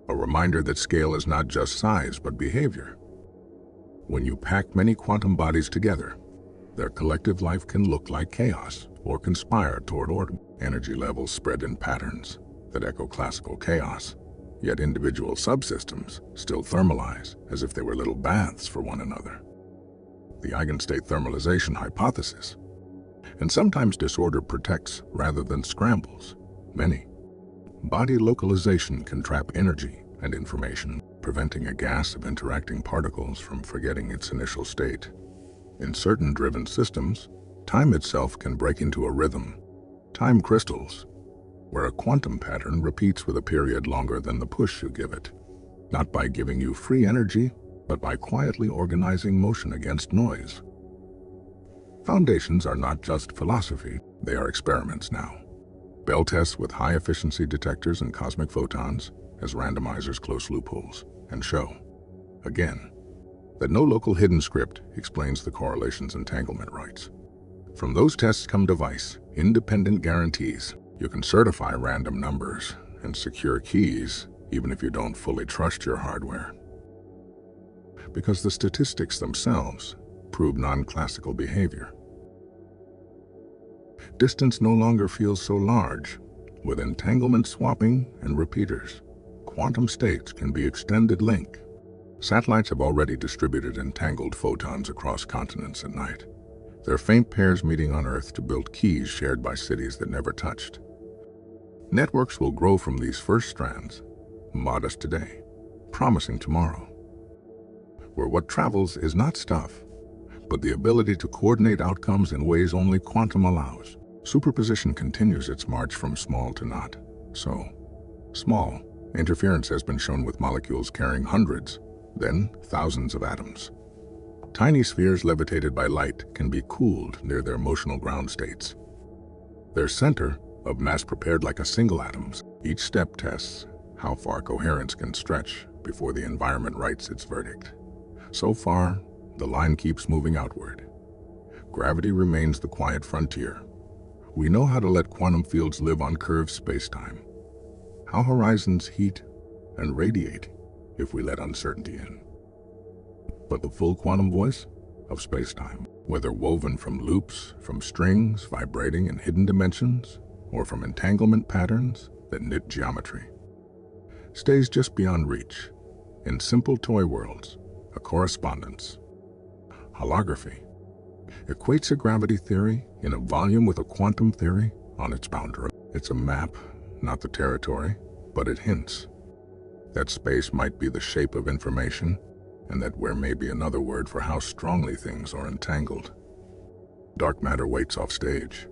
A reminder that scale is not just size, but behavior. When you pack many quantum bodies together, their collective life can look like chaos or conspire toward order. Energy levels spread in patterns that echo classical chaos, yet individual subsystems still thermalize as if they were little baths for one another. The eigenstate thermalization hypothesis. And sometimes disorder protects rather than scrambles. Many. Body localization can trap energy and information, preventing a gas of interacting particles from forgetting its initial state. In certain driven systems, time itself can break into a rhythm, time crystals, where a quantum pattern repeats with a period longer than the push you give it, not by giving you free energy, but by quietly organizing motion against noise. Foundations are not just philosophy, they are experiments now. Bell tests with high-efficiency detectors and cosmic photons as randomizers close loopholes and show, again, that no local hidden script explains the correlation's entanglement rights. From those tests come device, independent guarantees. You can certify random numbers and secure keys even if you don't fully trust your hardware. Because the statistics themselves prove non-classical behavior. Distance no longer feels so large. With entanglement swapping and repeaters, quantum states can be extended link. Satellites have already distributed entangled photons across continents at night, their faint pairs meeting on Earth to build keys shared by cities that never touched. Networks will grow from these first strands, modest today, promising tomorrow, where what travels is not stuff, but the ability to coordinate outcomes in ways only quantum allows. Superposition continues its march from small to not so small. Interference has been shown with molecules carrying hundreds, then thousands of atoms. Tiny spheres levitated by light can be cooled near their motional ground states. Their center, of mass prepared like a single atom's, each step tests how far coherence can stretch before the environment writes its verdict. So far, the line keeps moving outward. Gravity remains the quiet frontier. We know how to let quantum fields live on curved spacetime, how horizons heat and radiate if we let uncertainty in. But the full quantum voice of spacetime, whether woven from loops, from strings vibrating in hidden dimensions, or from entanglement patterns that knit geometry, stays just beyond reach. In simple toy worlds, a correspondence. Holography equates a gravity theory in a volume with a quantum theory on its boundary. It's a map, not the territory, but it hints that space might be the shape of information, and that where may be another word for how strongly things are entangled. Dark matter waits off stage.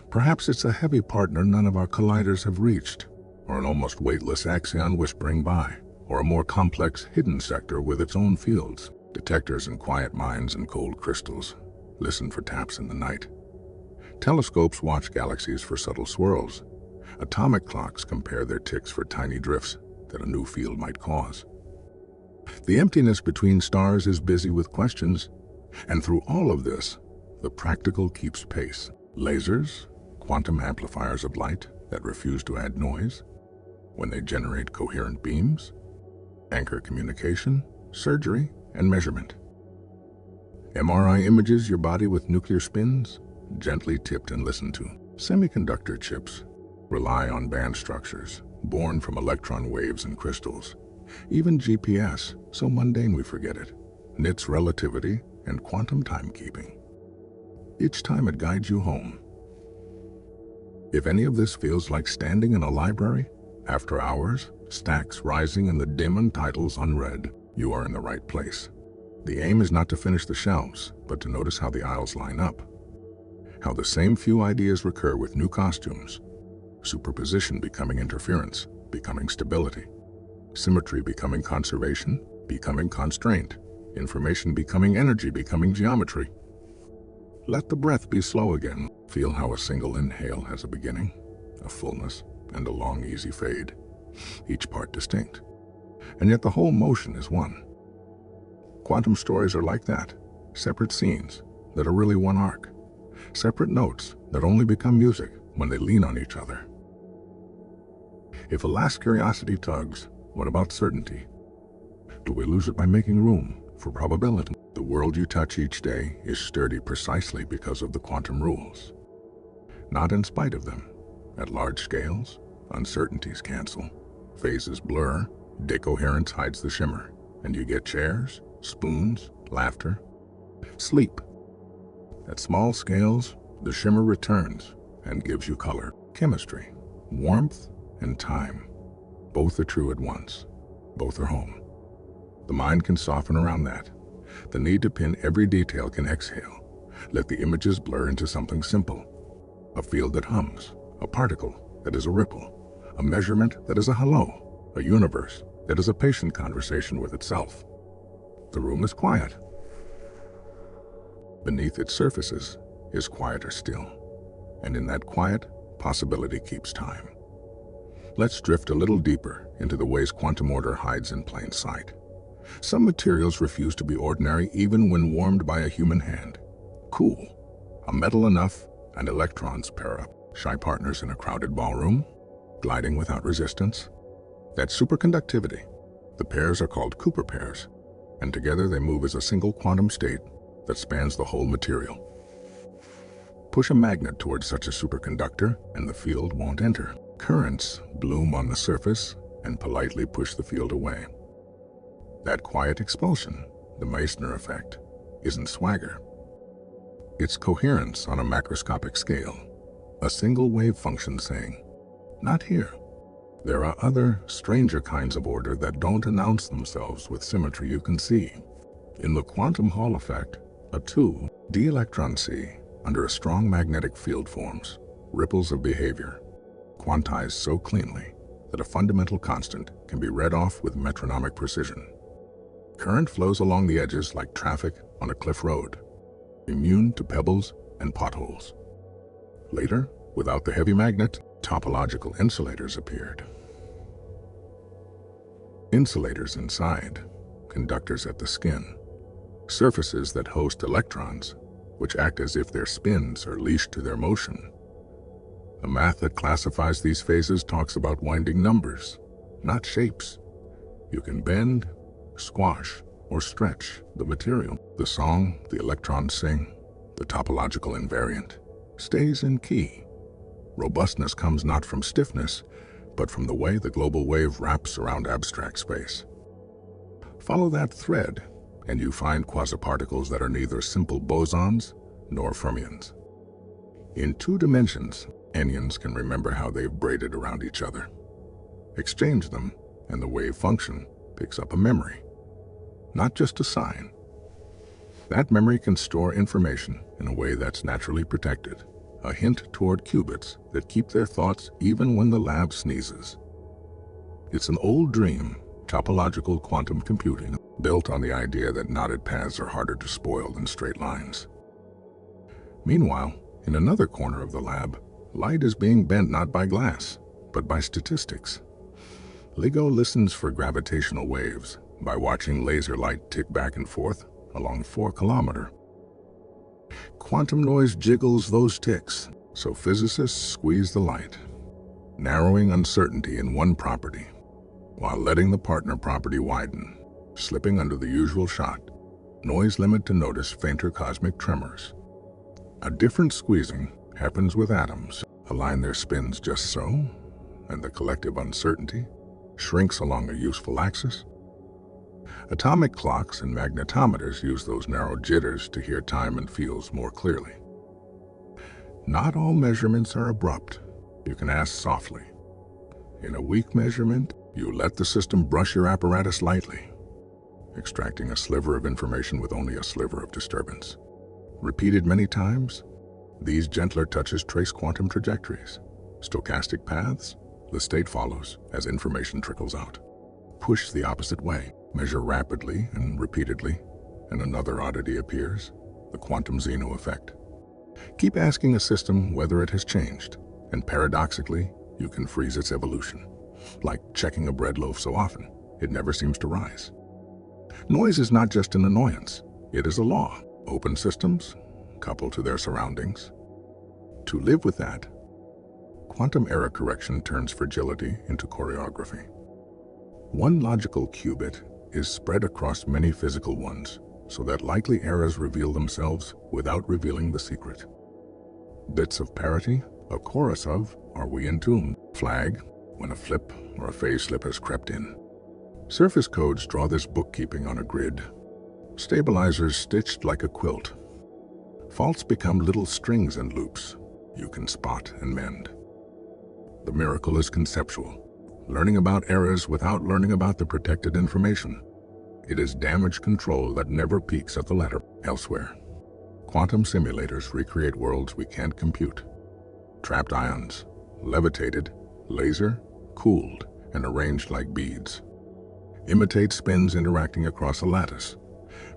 Perhaps it's a heavy partner none of our colliders have reached, or an almost weightless axion whispering by, or a more complex hidden sector with its own fields, detectors and quiet mines and cold crystals. Listen for taps in the night. Telescopes watch galaxies for subtle swirls. Atomic clocks compare their ticks for tiny drifts that a new field might cause. The emptiness between stars is busy with questions, and through all of this, the practical keeps pace. Lasers, quantum amplifiers of light that refuse to add noise when they generate coherent beams, anchor communication, surgery, and measurement. MRI images your body with nuclear spins, gently tipped and listened to. Semiconductor chips rely on band structures born from electron waves and crystals. Even GPS, so mundane we forget it, knits relativity and quantum timekeeping. Each time it guides you home. If any of this feels like standing in a library, after hours, stacks rising and the dim and titles unread, you are in the right place. The aim is not to finish the shelves, but to notice how the aisles line up. How the same few ideas recur with new costumes. Superposition becoming interference, becoming stability. Symmetry becoming conservation, becoming constraint. Information becoming energy, becoming geometry. Let the breath be slow again. Feel how a single inhale has a beginning, a fullness, and a long, easy fade, each part distinct. And yet the whole motion is one. Quantum stories are like that, separate scenes that are really one arc, separate notes that only become music when they lean on each other. If a last curiosity tugs, what about certainty? Do we lose it by making room for probability? The world you touch each day is sturdy precisely because of the quantum rules. Not in spite of them. At large scales, uncertainties cancel, phases blur, decoherence hides the shimmer, and you get chairs, spoons, laughter, sleep. At small scales, the shimmer returns and gives you color, chemistry, warmth, and time. Both are true at once. Both are home. The mind can soften around that. The need to pin every detail can exhale. Let the images blur into something simple. A field that hums, a particle that is a ripple, a measurement that is a hello, a universe that is a patient conversation with itself. The room is quiet. Beneath its surfaces is quieter still, and in that quiet, possibility keeps time. Let's drift a little deeper into the ways quantum order hides in plain sight. Some materials refuse to be ordinary even when warmed by a human hand. Cool, a metal enough, and electrons pair up. Shy partners in a crowded ballroom, gliding without resistance. That's superconductivity. The pairs are called Cooper pairs, and together they move as a single quantum state that spans the whole material. Push a magnet towards such a superconductor and the field won't enter. Currents bloom on the surface and politely push the field away. That quiet expulsion, the Meissner effect, isn't swagger. It's coherence on a macroscopic scale. A single wave function saying, not here. There are other, stranger kinds of order that don't announce themselves with symmetry you can see. In the quantum Hall effect, a 2D electron sea under a strong magnetic field forms, ripples of behavior, quantized so cleanly that a fundamental constant can be read off with metronomic precision. Current flows along the edges like traffic on a cliff road, immune to pebbles and potholes. Later, without the heavy magnet, topological insulators appeared. Insulators inside, conductors at the skin, surfaces that host electrons, which act as if their spins are leashed to their motion. The math that classifies these phases talks about winding numbers, not shapes. You can bend, squash, or stretch the material. The song the electrons sing, the topological invariant, stays in key. Robustness comes not from stiffness, but from the way the global wave wraps around abstract space. Follow that thread, and you find quasiparticles that are neither simple bosons nor fermions. In 2 dimensions, anyons can remember how they've braided around each other. Exchange them, and the wave function picks up a memory, not just a sign. That memory can store information in a way that's naturally protected, a hint toward qubits that keep their thoughts even when the lab sneezes. It's an old dream, topological quantum computing, built on the idea that knotted paths are harder to spoil than straight lines. Meanwhile, in another corner of the lab, light is being bent not by glass, but by statistics. LIGO listens for gravitational waves by watching laser light tick back and forth along 4 kilometers. Quantum noise jiggles those ticks, so physicists squeeze the light, narrowing uncertainty in one property, while letting the partner property widen, slipping under the usual shot, noise limit to notice fainter cosmic tremors. A different squeezing happens with atoms, align their spins just so, and the collective uncertainty shrinks along a useful axis. Atomic clocks and magnetometers use those narrow jitters to hear time and fields more clearly. Not all measurements are abrupt. You can ask softly. In a weak measurement, you let the system brush your apparatus lightly, extracting a sliver of information with only a sliver of disturbance. Repeated many times, these gentler touches trace quantum trajectories, stochastic paths. The state follows as information trickles out. Push the opposite way, measure rapidly and repeatedly, and another oddity appears, the quantum Zeno effect. Keep asking a system whether it has changed, and paradoxically, you can freeze its evolution. Like checking a bread loaf so often, it never seems to rise. Noise is not just an annoyance, it is a law. Open systems, coupled to their surroundings. To live with that, quantum error correction turns fragility into choreography. One logical qubit is spread across many physical ones, so that likely errors reveal themselves without revealing the secret. Bits of parity, a chorus of "Are we in tune?" flag when a flip or a phase slip has crept in. Surface codes draw this bookkeeping on a grid. Stabilizers stitched like a quilt. Faults become little strings and loops you can spot and mend. The miracle is conceptual, learning about errors without learning about the protected information. It is damage control that never peaks at the ladder elsewhere. Quantum simulators recreate worlds we can't compute. Trapped ions, levitated, laser, cooled, and arranged like beads. Imitate spins interacting across a lattice.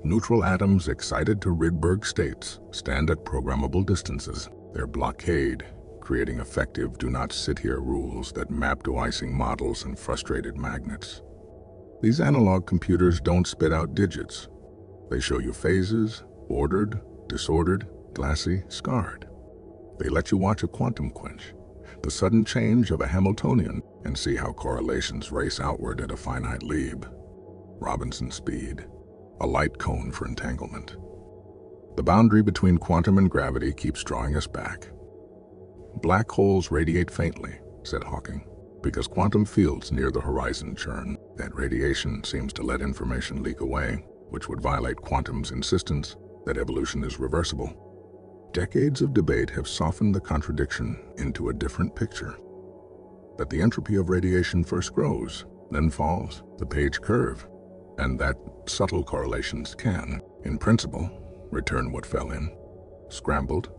Neutral atoms excited to Rydberg states stand at programmable distances. Their blockade, creating effective do-not-sit-here rules that map to icing models and frustrated magnets. These analog computers don't spit out digits. They show you phases, ordered, disordered, glassy, scarred. They let you watch a quantum quench, the sudden change of a Hamiltonian, and see how correlations race outward at a finite lebe. Robinson speed, a light cone for entanglement. The boundary between quantum and gravity keeps drawing us back. Black holes radiate faintly, said Hawking, because quantum fields near the horizon churn. That radiation seems to let information leak away, which would violate quantum's insistence that evolution is reversible. Decades of debate have softened the contradiction into a different picture. That the entropy of radiation first grows, then falls, the page curve, and that subtle correlations can, in principle, return what fell in, scrambled,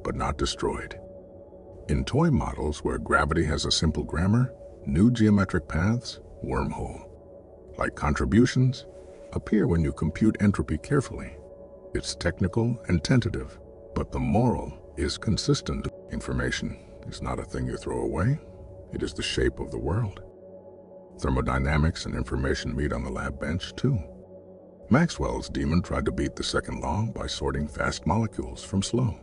but not destroyed. In toy models where gravity has a simple grammar, new geometric paths, wormhole, like contributions, appear when you compute entropy carefully. It's technical and tentative, but the moral is consistent. Information is not a thing you throw away. It is the shape of the world. Thermodynamics and information meet on the lab bench, too. Maxwell's demon tried to beat the second law by sorting fast molecules from slow.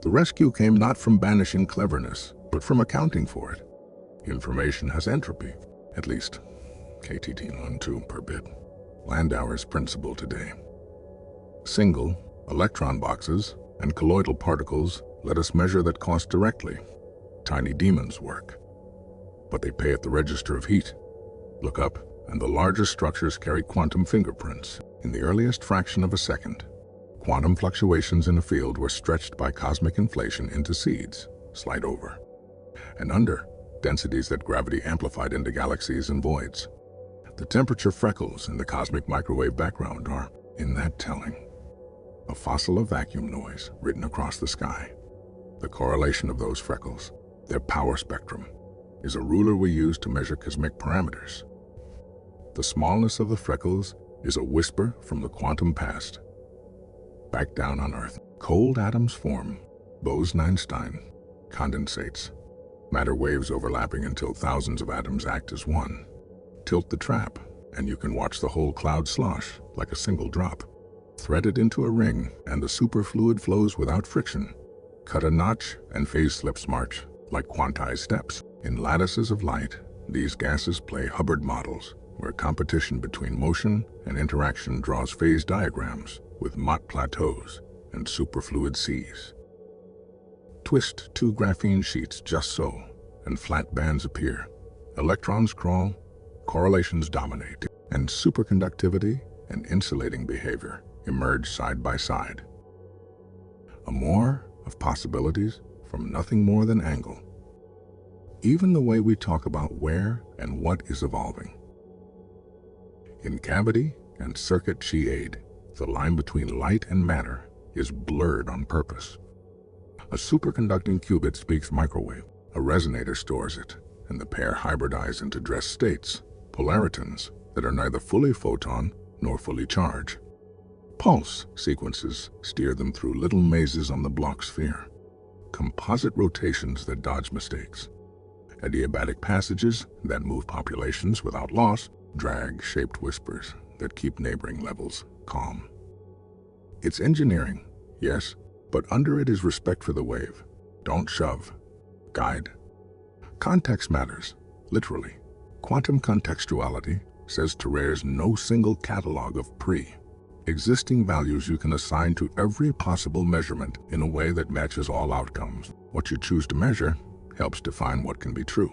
The rescue came not from banishing cleverness, but from accounting for it. Information has entropy, at least kT-2 per bit. Landauer's principle today. Single, electron boxes, and colloidal particles let us measure that cost directly. Tiny demons work. But they pay at the register of heat. Look up, and the largest structures carry quantum fingerprints in the earliest fraction of a second. Quantum fluctuations in a field were stretched by cosmic inflation into seeds, slide over, and under, densities that gravity amplified into galaxies and voids. The temperature freckles in the cosmic microwave background are In that telling, a fossil of vacuum noise written across the sky. The correlation of those freckles, their power spectrum, is a ruler we use to measure cosmic parameters. The smallness of the freckles is a whisper from the quantum past. Back down on Earth, cold atoms form, Bose-Einstein condensates, matter waves overlapping until thousands of atoms act as one. Tilt the trap, and you can watch the whole cloud slosh like a single drop. Thread it into a ring, and the superfluid flows without friction. Cut a notch, and phase slips march like quantized steps. In lattices of light, these gases play Hubbard models, where competition between motion and interaction draws phase diagrams with Mott plateaus and superfluid seas. Twist two graphene sheets just so, and flat bands appear. Electrons crawl, correlations dominate, and superconductivity and insulating behavior emerge side by side. A more of possibilities from nothing more than angle. Even the way we talk about where and what is evolving. In cavity and circuit Chi-Aid, the line between light and matter is blurred on purpose. A superconducting qubit speaks microwave, a resonator stores it, and the pair hybridize into dress states, polaritons that are neither fully photon nor fully charged. Pulse sequences steer them through little mazes on the Bloch sphere, composite rotations that dodge mistakes, adiabatic passages that move populations without loss, drag-shaped whispers that keep neighboring levels calm. It's engineering, yes, but under it is respect for the wave. Don't shove. Guide. Context matters, literally. Quantum contextuality says Terraire's no single catalog of pre-existing values you can assign to every possible measurement in a way that matches all outcomes. What you choose to measure helps define what can be true.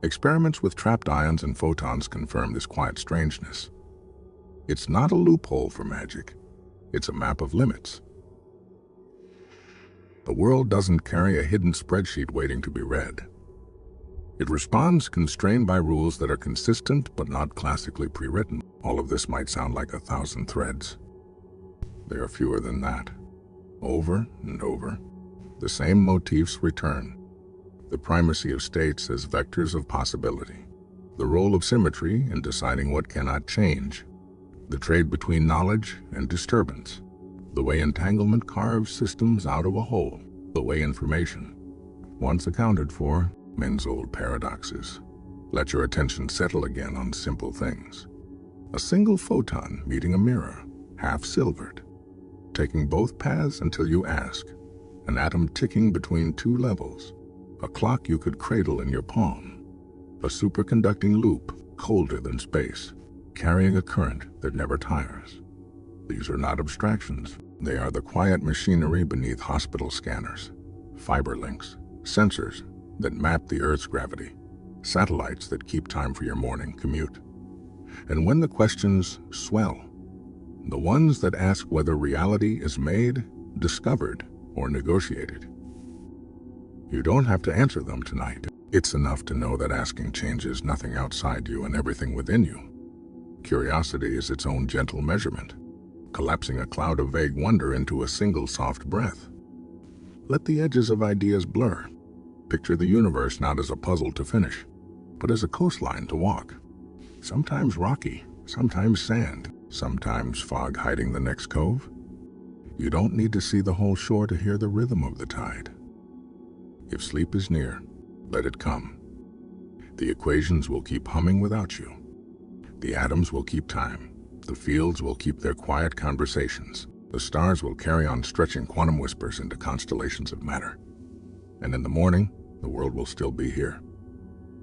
Experiments with trapped ions and photons confirm this quiet strangeness. It's not a loophole for magic. It's a map of limits. The world doesn't carry a hidden spreadsheet waiting to be read. It responds constrained by rules that are consistent but not classically pre-written. All of this might sound like 1,000 threads. There are fewer than that. Over and over, the same motifs return. The primacy of states as vectors of possibility. The role of symmetry in deciding what cannot change. The trade between knowledge and disturbance. The way entanglement carves systems out of a whole. The way information, once accounted for, mends old paradoxes. Let your attention settle again on simple things. A single photon meeting a mirror, half silvered. Taking both paths until you ask. An atom ticking between two levels. A clock you could cradle in your palm. A superconducting loop, colder than space, carrying a current that never tires. These are not abstractions. They are the quiet machinery beneath hospital scanners, fiber links, sensors that map the Earth's gravity, satellites that keep time for your morning commute. And when the questions swell, the ones that ask whether reality is made, discovered, or negotiated, you don't have to answer them tonight. It's enough to know that asking changes nothing outside you and everything within you. Curiosity is its own gentle measurement, collapsing a cloud of vague wonder into a single soft breath. Let the edges of ideas blur. Picture the universe not as a puzzle to finish, but as a coastline to walk. Sometimes rocky, sometimes sand, sometimes fog hiding the next cove. You don't need to see the whole shore to hear the rhythm of the tide. If sleep is near, let it come. The equations will keep humming without you. The atoms will keep time. The fields will keep their quiet conversations. The stars will carry on stretching quantum whispers into constellations of matter. And in the morning, the world will still be here.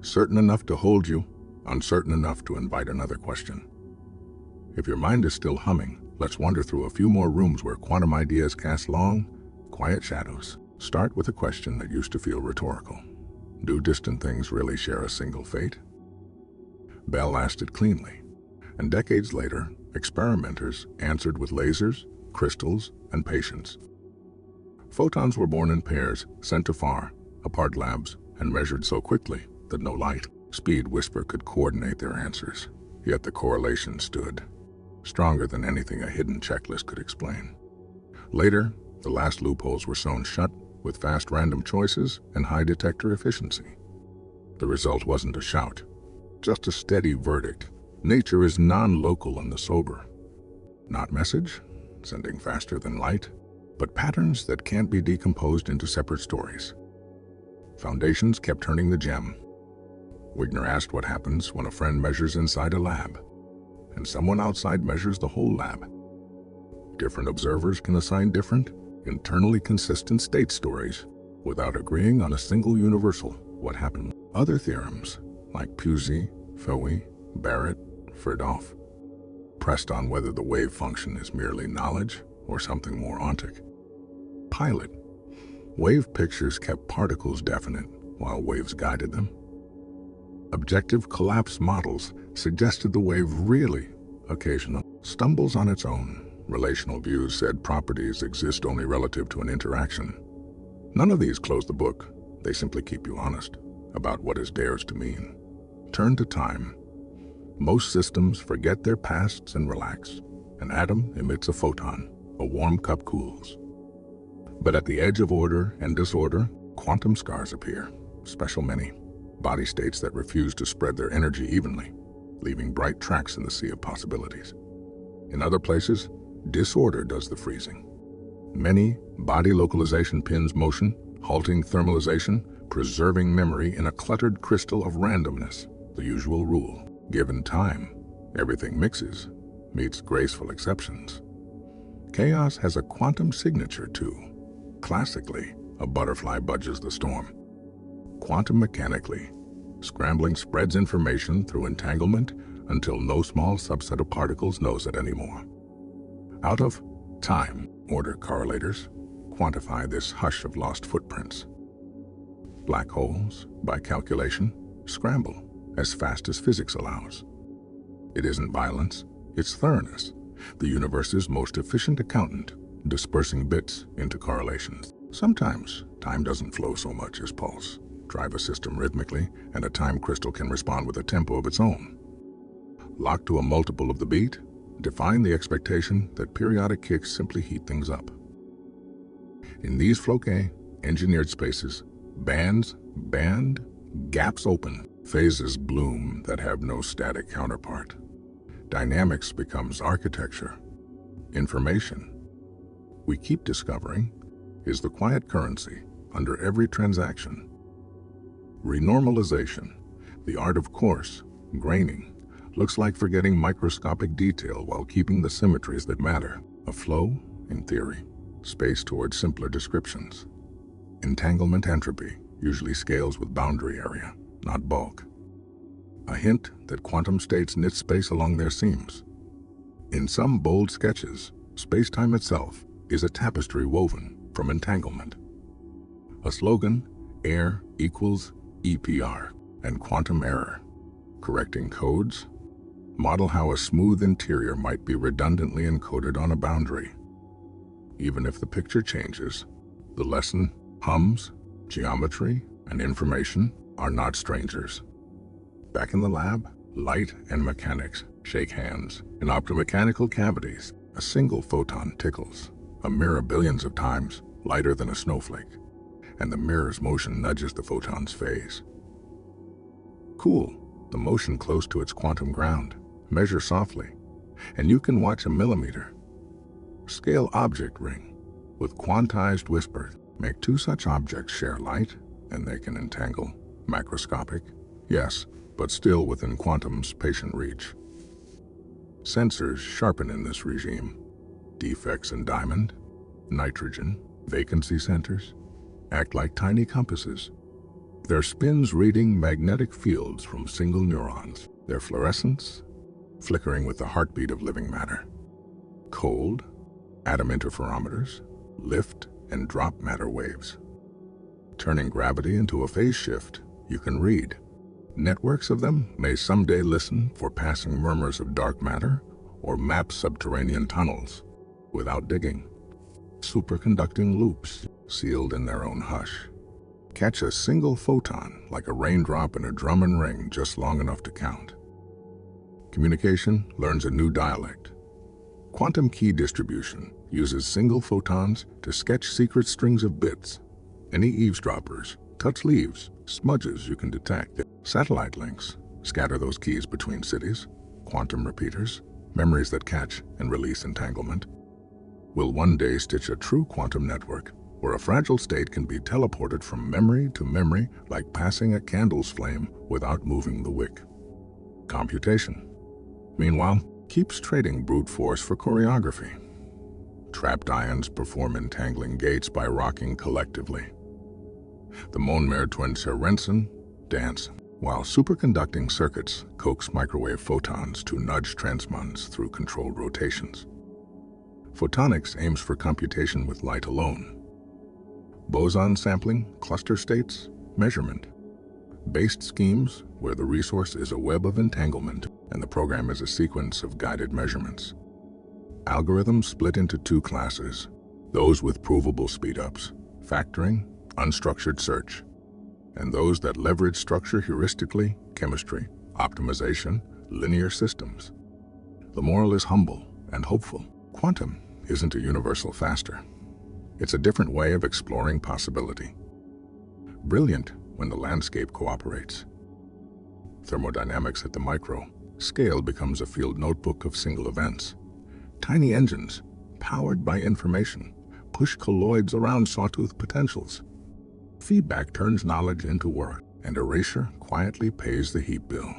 Certain enough to hold you, uncertain enough to invite another question. If your mind is still humming, let's wander through a few more rooms where quantum ideas cast long, quiet shadows. Start with a question that used to feel rhetorical. Do distant things really share a single fate? Bell asked it cleanly, and decades later, experimenters answered with lasers, crystals, and patience. Photons were born in pairs, sent to far, apart labs, and measured so quickly that no light, speed whisper could coordinate their answers. Yet the correlation stood. stronger than anything a hidden checklist could explain. Later, the last loopholes were sewn shut with fast random choices and high detector efficiency. The result wasn't a shout, just a steady verdict. Nature is non-local in the sober. Not message, sending faster than light, but patterns that can't be decomposed into separate stories. Foundations kept turning the gem. Wigner asked what happens when a friend measures inside a lab, and someone outside measures the whole lab. Different observers can assign different, internally consistent state stories without agreeing on a single universal what happened. Other theorems, like Pusey, Fowey, Barrett, Friedhoff, pressed on whether the wave function is merely knowledge or something more ontic. Pilot. Wave pictures kept particles definite while waves guided them. Objective collapse models suggested the wave really, occasionally, stumbles on its own. Relational views said properties exist only relative to an interaction. None of these close the book. They simply keep you honest about what is dares to mean. Turn to time. Most systems forget their pasts and relax. An atom emits a photon. A warm cup cools. But at the edge of order and disorder, quantum scars appear, special many, body states that refuse to spread their energy evenly, leaving bright tracks in the sea of possibilities. In other places, disorder does the freezing. Many body localization pins motion, halting thermalization, preserving memory in a cluttered crystal of randomness, the usual rule. Given time, everything mixes, meets graceful exceptions. Chaos has a quantum signature too. Classically, a butterfly budges the storm. Quantum mechanically, scrambling spreads information through entanglement until no small subset of particles knows it anymore. Out of time, order correlators quantify this hush of lost footprints. Black holes, by calculation, scramble as fast as physics allows. It isn't violence, it's thoroughness, the universe's most efficient accountant, dispersing bits into correlations. Sometimes time doesn't flow so much as pulse. Drive a system rhythmically, and a time crystal can respond with a tempo of its own. Locked to a multiple of the beat, define the expectation that periodic kicks simply heat things up. In these floquet, engineered spaces, bands band, gaps open, phases bloom that have no static counterpart. Dynamics becomes architecture. Information, we keep discovering, is the quiet currency under every transaction. Renormalization, the art of coarse, graining, looks like forgetting microscopic detail while keeping the symmetries that matter. A flow, in theory, space towards simpler descriptions. Entanglement entropy usually scales with boundary area, not bulk. A hint that quantum states knit space along their seams. In some bold sketches, space-time itself is a tapestry woven from entanglement. A slogan, air equals EPR, and quantum error. Correcting codes, model how a smooth interior might be redundantly encoded on a boundary. Even if the picture changes, the lesson hums, geometry, and information are not strangers. Back in the lab, light and mechanics shake hands. In optomechanical cavities, a single photon tickles, a mirror billions of times lighter than a snowflake, and the mirror's motion nudges the photon's phase. Cool, the motion close to its quantum ground. Measure softly, and you can watch a millimeter. Scale object ring with quantized whisper. Make two such objects share light, and they can entangle. Macroscopic, yes, but still within quantum's patient reach. Sensors sharpen in this regime. Defects in diamond, nitrogen, vacancy centers, act like tiny compasses. Their spins reading magnetic fields from single neurons. Their fluorescence, flickering with the heartbeat of living matter. Cold, atom interferometers, lift and drop matter waves. Turning gravity into a phase shift, you can read. Networks of them may someday listen for passing murmurs of dark matter or map subterranean tunnels without digging. Superconducting loops, sealed in their own hush. Catch a single photon like a raindrop in a drum and ring just long enough to count. Communication learns a new dialect, Quantum key distribution uses single photons to sketch secret strings of bits. Any eavesdroppers, touch leaves, smudges you can detect. Satellite links scatter those keys between cities. Quantum repeaters, memories that catch and release entanglement, will one day stitch a true quantum network where a fragile state can be teleported from memory to memory like passing a candle's flame without moving the wick. Computation, meanwhile, keeps trading brute force for choreography. Trapped ions perform entangling gates by rocking collectively. The Monmare twins Herensen dance, while superconducting circuits coax microwave photons to nudge transmons through controlled rotations. Photonics aims for computation with light alone. Boson sampling, cluster states, measurement. Based schemes where the resource is a web of entanglement and the program is a sequence of guided measurements. Algorithms split into two classes, those with provable speedups, factoring, unstructured search, and those that leverage structure heuristically, chemistry, optimization, linear systems. The moral is humble and hopeful. Quantum isn't a universal faster. It's a different way of exploring possibility. Brilliant when the landscape cooperates. Thermodynamics at the micro scale becomes a field notebook of single events. Tiny engines, powered by information, push colloids around sawtooth potentials. Feedback turns knowledge into work, and erasure quietly pays the heat bill.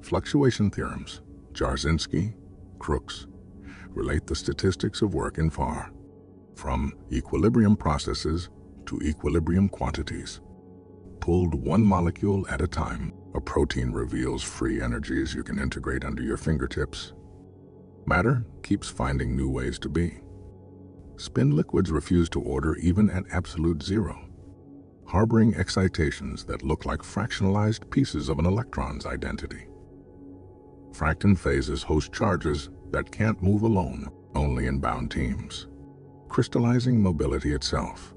Fluctuation theorems, Jarzynski, Crookes, relate the statistics of work in FAR, from equilibrium processes to equilibrium quantities. Pulled one molecule at a time, a protein reveals free energies you can integrate under your fingertips. Matter keeps finding new ways to be. Spin liquids refuse to order even at absolute zero, harboring excitations that look like fractionalized pieces of an electron's identity. Fracton phases host charges that can't move alone, only in bound teams, crystallizing mobility itself.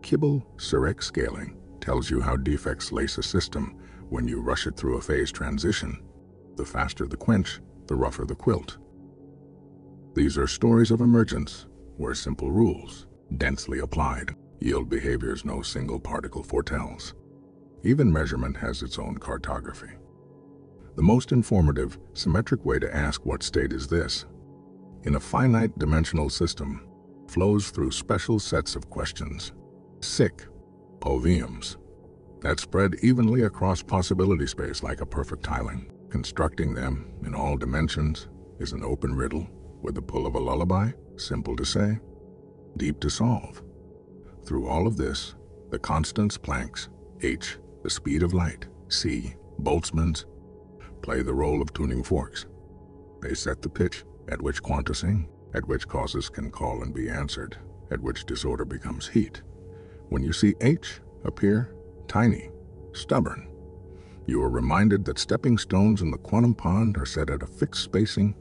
Kibble-Surek scaling tells you how defects lace a system when you rush it through a phase transition. The faster the quench, the rougher the quilt. These are stories of emergence, where simple rules, densely applied, yield behaviors no single particle foretells. Even measurement has its own cartography. The most informative, symmetric way to ask what state is this, in a finite dimensional system, flows through special sets of questions, sick oviums, that spread evenly across possibility space like a perfect tiling. Constructing them in all dimensions is an open riddle with the pull of a lullaby, simple to say, deep to solve. Through all of this, the constants Planck's, h, the speed of light, c, Boltzmann's, play the role of tuning forks. They set the pitch at which quanta sing, at which causes can call and be answered, at which disorder becomes heat. When you see h appear tiny, stubborn, you are reminded that stepping stones in the quantum pond are set at a fixed spacing.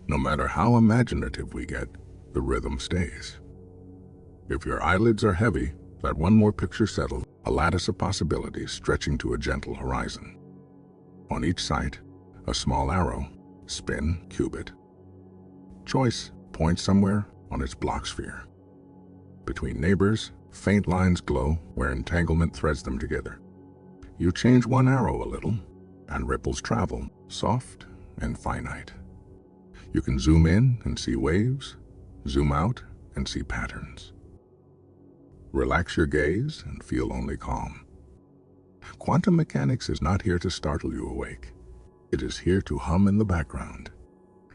No matter how imaginative we get, the rhythm stays. If your eyelids are heavy, let one more picture settle, a lattice of possibilities stretching to a gentle horizon. On each site, a small arrow, spin, qubit. Choice points somewhere on its block sphere. Between neighbors, faint lines glow where entanglement threads them together. You change one arrow a little, and ripples travel, soft and finite. You can zoom in and see waves, zoom out and see patterns. Relax your gaze and feel only calm. Quantum mechanics is not here to startle you awake. It is here to hum in the background,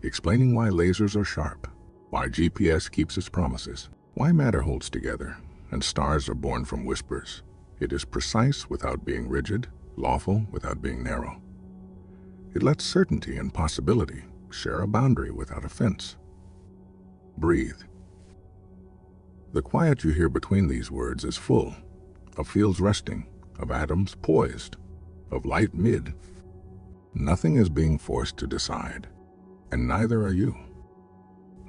explaining why lasers are sharp, why GPS keeps its promises, why matter holds together, and stars are born from whispers. It is precise without being rigid, lawful without being narrow. It lets certainty and possibility share a boundary without offense. Breathe. The quiet you hear between these words is full of fields resting, of atoms poised, of light mid. Nothing is being forced to decide, and neither are you.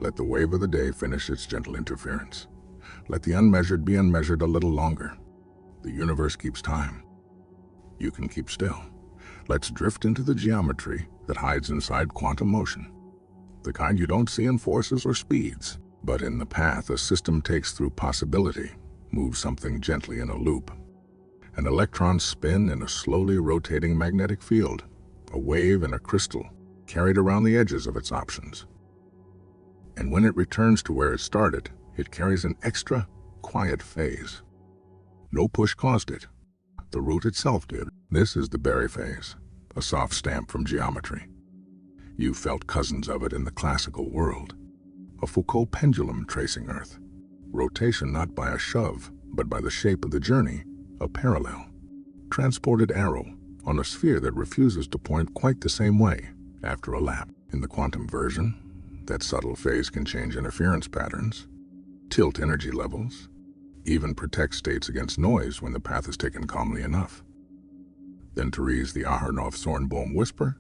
Let the wave of the day finish its gentle interference. Let the unmeasured be unmeasured a little longer. The universe keeps time. You can keep still. Let's drift into the geometry that hides inside quantum motion. the kind you don't see in forces or speeds, but in the path a system takes through possibility, moves something gently in a loop. An electron spin in a slowly rotating magnetic field, a wave in a crystal, carried around the edges of its options. And when it returns to where it started, it carries an extra, quiet phase. No push caused it. The root itself did. This is the Berry phase, a soft stamp from geometry. You felt cousins of it in the classical world. A Foucault pendulum tracing Earth. Rotation not by a shove, but by the shape of the journey, a parallel. Transported arrow on a sphere that refuses to point quite the same way after a lap. In the quantum version, that subtle phase can change interference patterns, tilt energy levels, even protect states against noise when the path is taken calmly enough. Then to raise the Aharonov-Zornbohm whisper,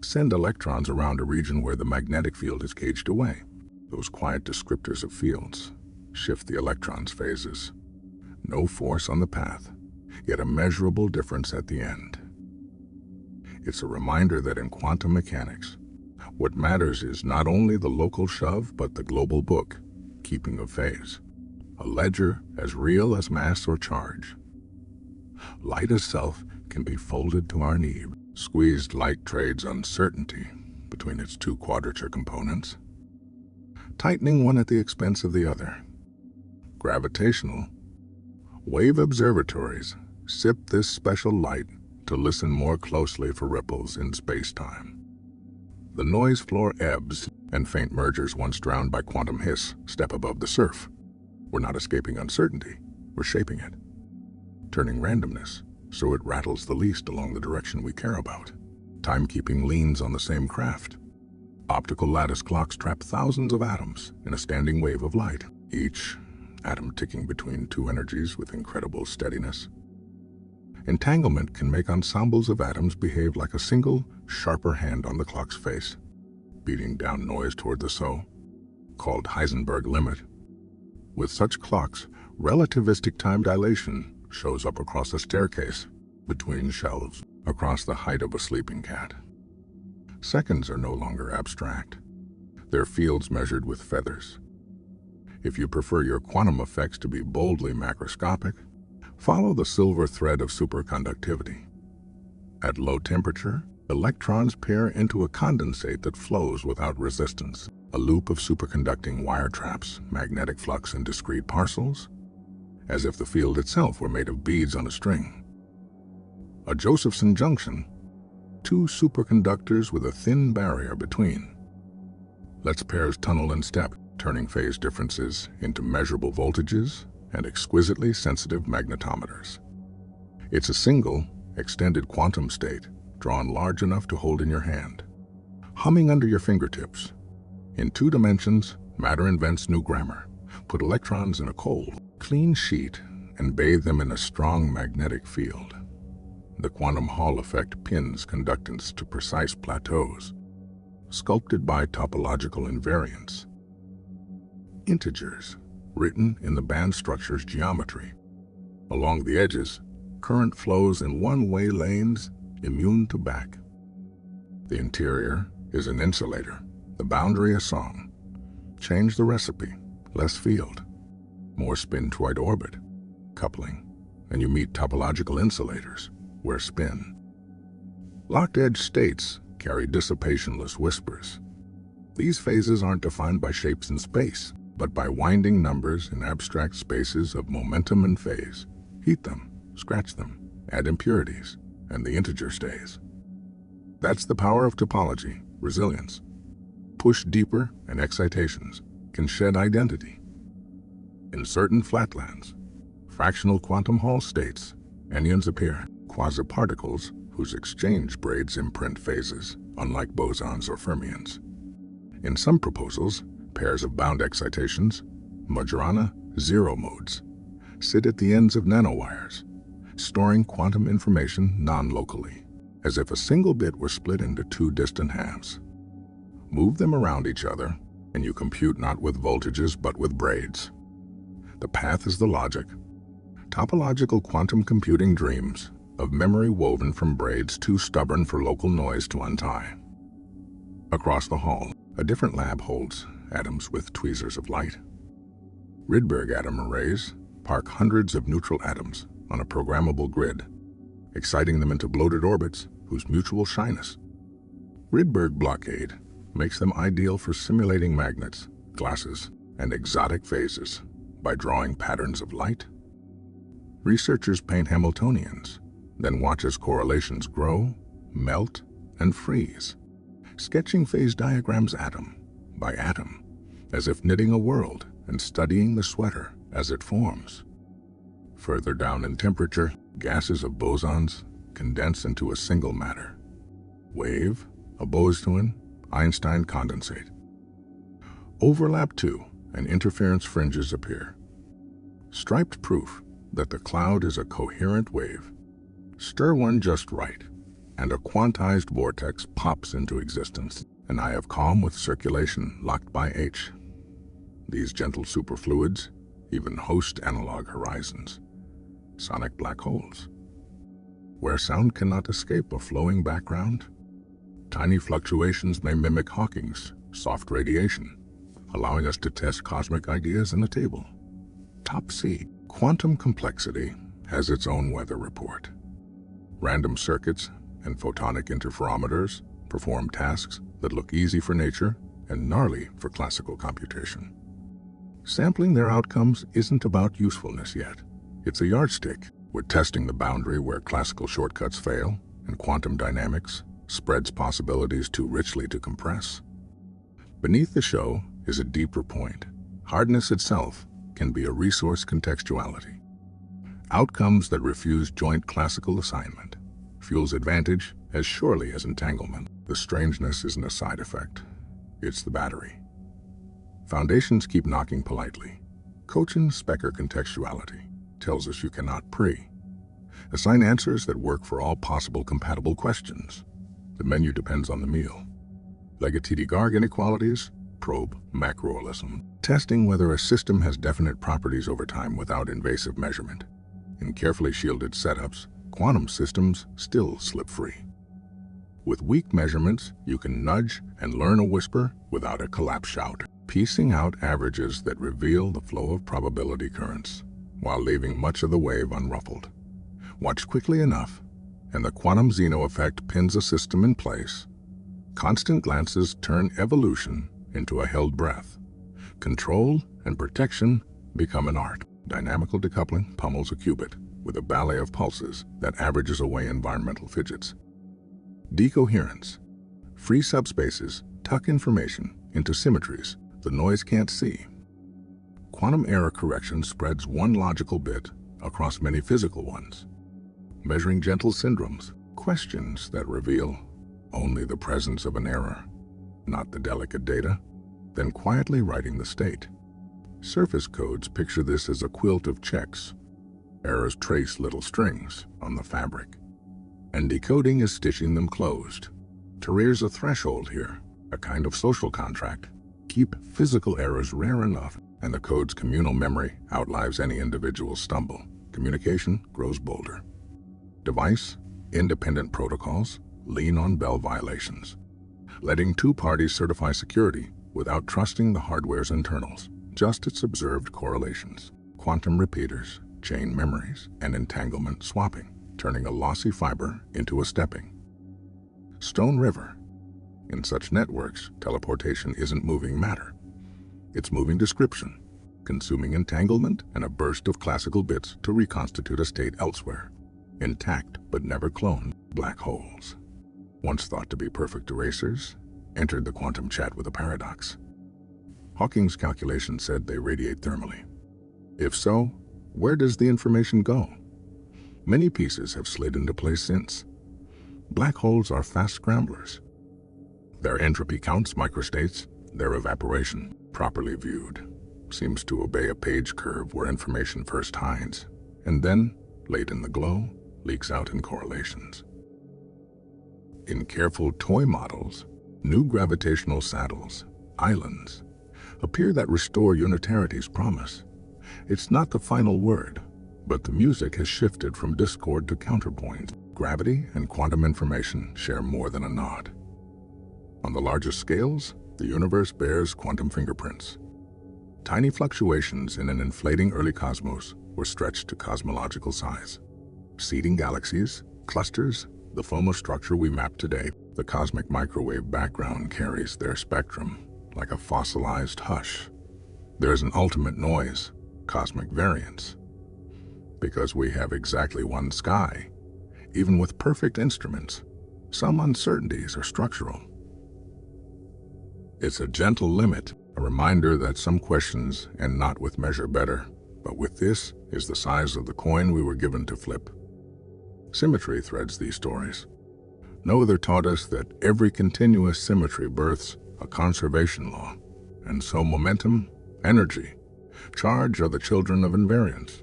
send electrons around a region where the magnetic field is caged away. Those quiet descriptors of fields shift the electrons' phases. No force on the path, yet a measurable difference at the end. It's a reminder that in quantum mechanics, what matters is not only the local shove, but the global book, keeping of phase. A ledger as real as mass or charge. Light as self can be folded to our need. Squeezed light trades uncertainty between its two quadrature components, tightening one at the expense of the other. Gravitational wave observatories sip this special light to listen more closely for ripples in space-time. The noise floor ebbs, and faint mergers once drowned by quantum hiss step above the surf. We're not escaping uncertainty, we're shaping it, turning randomness so it rattles the least along the direction we care about. Timekeeping leans on the same craft. Optical lattice clocks trap thousands of atoms in a standing wave of light, each atom ticking between two energies with incredible steadiness. Entanglement can make ensembles of atoms behave like a single, sharper hand on the clock's face, beating down noise toward the so, called Heisenberg limit. With such clocks, relativistic time dilation shows up across a staircase, between shelves, across the height of a sleeping cat. Seconds are no longer abstract. They're fields measured with feathers. If you prefer your quantum effects to be boldly macroscopic, follow the silver thread of superconductivity. At low temperature, electrons pair into a condensate that flows without resistance, a loop of superconducting wire traps, magnetic flux in discrete parcels, as if the field itself were made of beads on a string. A Josephson junction, two superconductors with a thin barrier between. Let's pairs tunnel in step, turning phase differences into measurable voltages and exquisitely sensitive magnetometers. It's a single, extended quantum state, drawn large enough to hold in your hand, humming under your fingertips. In 2 dimensions, matter invents new grammar. Put electrons in a cold, clean sheet and bathe them in a strong magnetic field. The quantum Hall effect pins conductance to precise plateaus, sculpted by topological invariance. Integers, written in the band structure's geometry. Along the edges, current flows in one-way lanes, immune to back. The interior is an insulator, the boundary a song. Change the recipe, less field, more spin toward orbit, coupling, and you meet topological insulators, where spin. Locked-edge states carry dissipationless whispers. These phases aren't defined by shapes in space, but by winding numbers in abstract spaces of momentum and phase. Heat them, scratch them, add impurities, and the integer stays. That's the power of topology, resilience. Push deeper, and excitations can shed identity. In certain flatlands, fractional quantum Hall states, anyons appear, quasi-particles whose exchange braids imprint phases, unlike bosons or fermions. In some proposals, pairs of bound excitations, Majorana zero modes, sit at the ends of nanowires, storing quantum information non-locally, as if a single bit were split into 2 distant halves. Move them around each other, and you compute not with voltages but with braids. The path is the logic. Topological quantum computing dreams of memory woven from braids too stubborn for local noise to untie. Across the hall, A different lab holds atoms with tweezers of light. Rydberg atom arrays park hundreds of neutral atoms on a programmable grid, exciting them into bloated orbits whose mutual shyness. Rydberg blockade makes them ideal for simulating magnets, glasses, and exotic phases by drawing patterns of light. Researchers paint Hamiltonians, then watch as correlations grow, melt, and freeze, sketching phase diagrams atom by atom, as if knitting a world and studying the sweater as it forms. Further down in temperature, gases of bosons condense into a single matter. Wave, a boson, Einstein condensate. Overlap 2 and interference fringes appear. Striped proof that the cloud is a coherent wave. Stir one just right, and a quantized vortex pops into existence, an eye of calm with circulation locked by H. These gentle superfluids even host analog horizons, sonic black holes, where sound cannot escape a flowing background. Tiny fluctuations may mimic Hawking's soft radiation, allowing us to test cosmic ideas in a table. Top C. Quantum complexity has its own weather report. Random circuits and photonic interferometers perform tasks that look easy for nature and gnarly for classical computation. Sampling their outcomes isn't about usefulness yet. It's a yardstick. We're testing the boundary where classical shortcuts fail and quantum dynamics spreads possibilities too richly to compress. Beneath the show is a deeper point. Hardness itself can be a resource contextuality. Outcomes that refuse joint classical assignment fuels advantage as surely as entanglement. The strangeness isn't a side effect. It's the battery. Foundations keep knocking politely. Cochin's Specker contextuality tells us you cannot assign answers that work for all possible compatible questions. The menu depends on the meal. Legatiti-Garg inequalities probe macrorealism, testing whether a system has definite properties over time without invasive measurement. In carefully shielded setups, quantum systems still slip free. With weak measurements, you can nudge and learn a whisper without a collapse shout, piecing out averages that reveal the flow of probability currents, while leaving much of the wave unruffled. Watch quickly enough, and the quantum Zeno effect pins a system in place. Constant glances turn evolution into a held breath. Control and protection become an art. Dynamical decoupling pummels a qubit with a ballet of pulses that averages away environmental fidgets. Decoherence. Free subspaces tuck information into symmetries the noise can't see. Quantum error correction spreads one logical bit across many physical ones. Measuring gentle syndromes, questions that reveal only the presence of an error, not the delicate data, then quietly writing the state. Surface codes picture this as a quilt of checks. Errors trace little strings on the fabric, and decoding is stitching them closed. There's a threshold here, a kind of social contract. Keep physical errors rare enough, and the code's communal memory outlives any individual stumble. Communication grows bolder. Device-independent protocols lean on Bell violations, letting two parties certify security without trusting the hardware's internals, just its observed correlations. Quantum repeaters, chain memories, and entanglement swapping, turning a lossy fiber into a stepping. Stone River. In such networks, teleportation isn't moving matter. It's moving description, consuming entanglement and a burst of classical bits to reconstitute a state elsewhere. Intact but never cloned black holes, once thought to be perfect erasers, entered the quantum chat with a paradox. Hawking's calculation said they radiate thermally. If so, where does the information go? Many pieces have slid into place since. Black holes are fast scramblers. Their entropy counts microstates, their evaporation, properly viewed, seems to obey a page curve where information first hides, and then, late in the glow, leaks out in correlations. In careful toy models, new gravitational saddles, islands, appear that restore unitarity's promise. It's not the final word, but the music has shifted from discord to counterpoint. Gravity and quantum information share more than a nod. On the largest scales, The universe bears quantum fingerprints. Tiny fluctuations in an inflating early cosmos were stretched to cosmological size. Seeding galaxies, clusters, the formal structure we map today, the cosmic microwave background carries their spectrum like a fossilized hush. There is an ultimate noise, cosmic variance. Because we have exactly one sky, even with perfect instruments, some uncertainties are structural. It's a gentle limit, a reminder that some questions end not with measure better, but with this is the size of the coin we were given to flip. Symmetry threads these stories. No other taught us that every continuous symmetry births a conservation law, and so momentum, energy, charge are the children of invariance.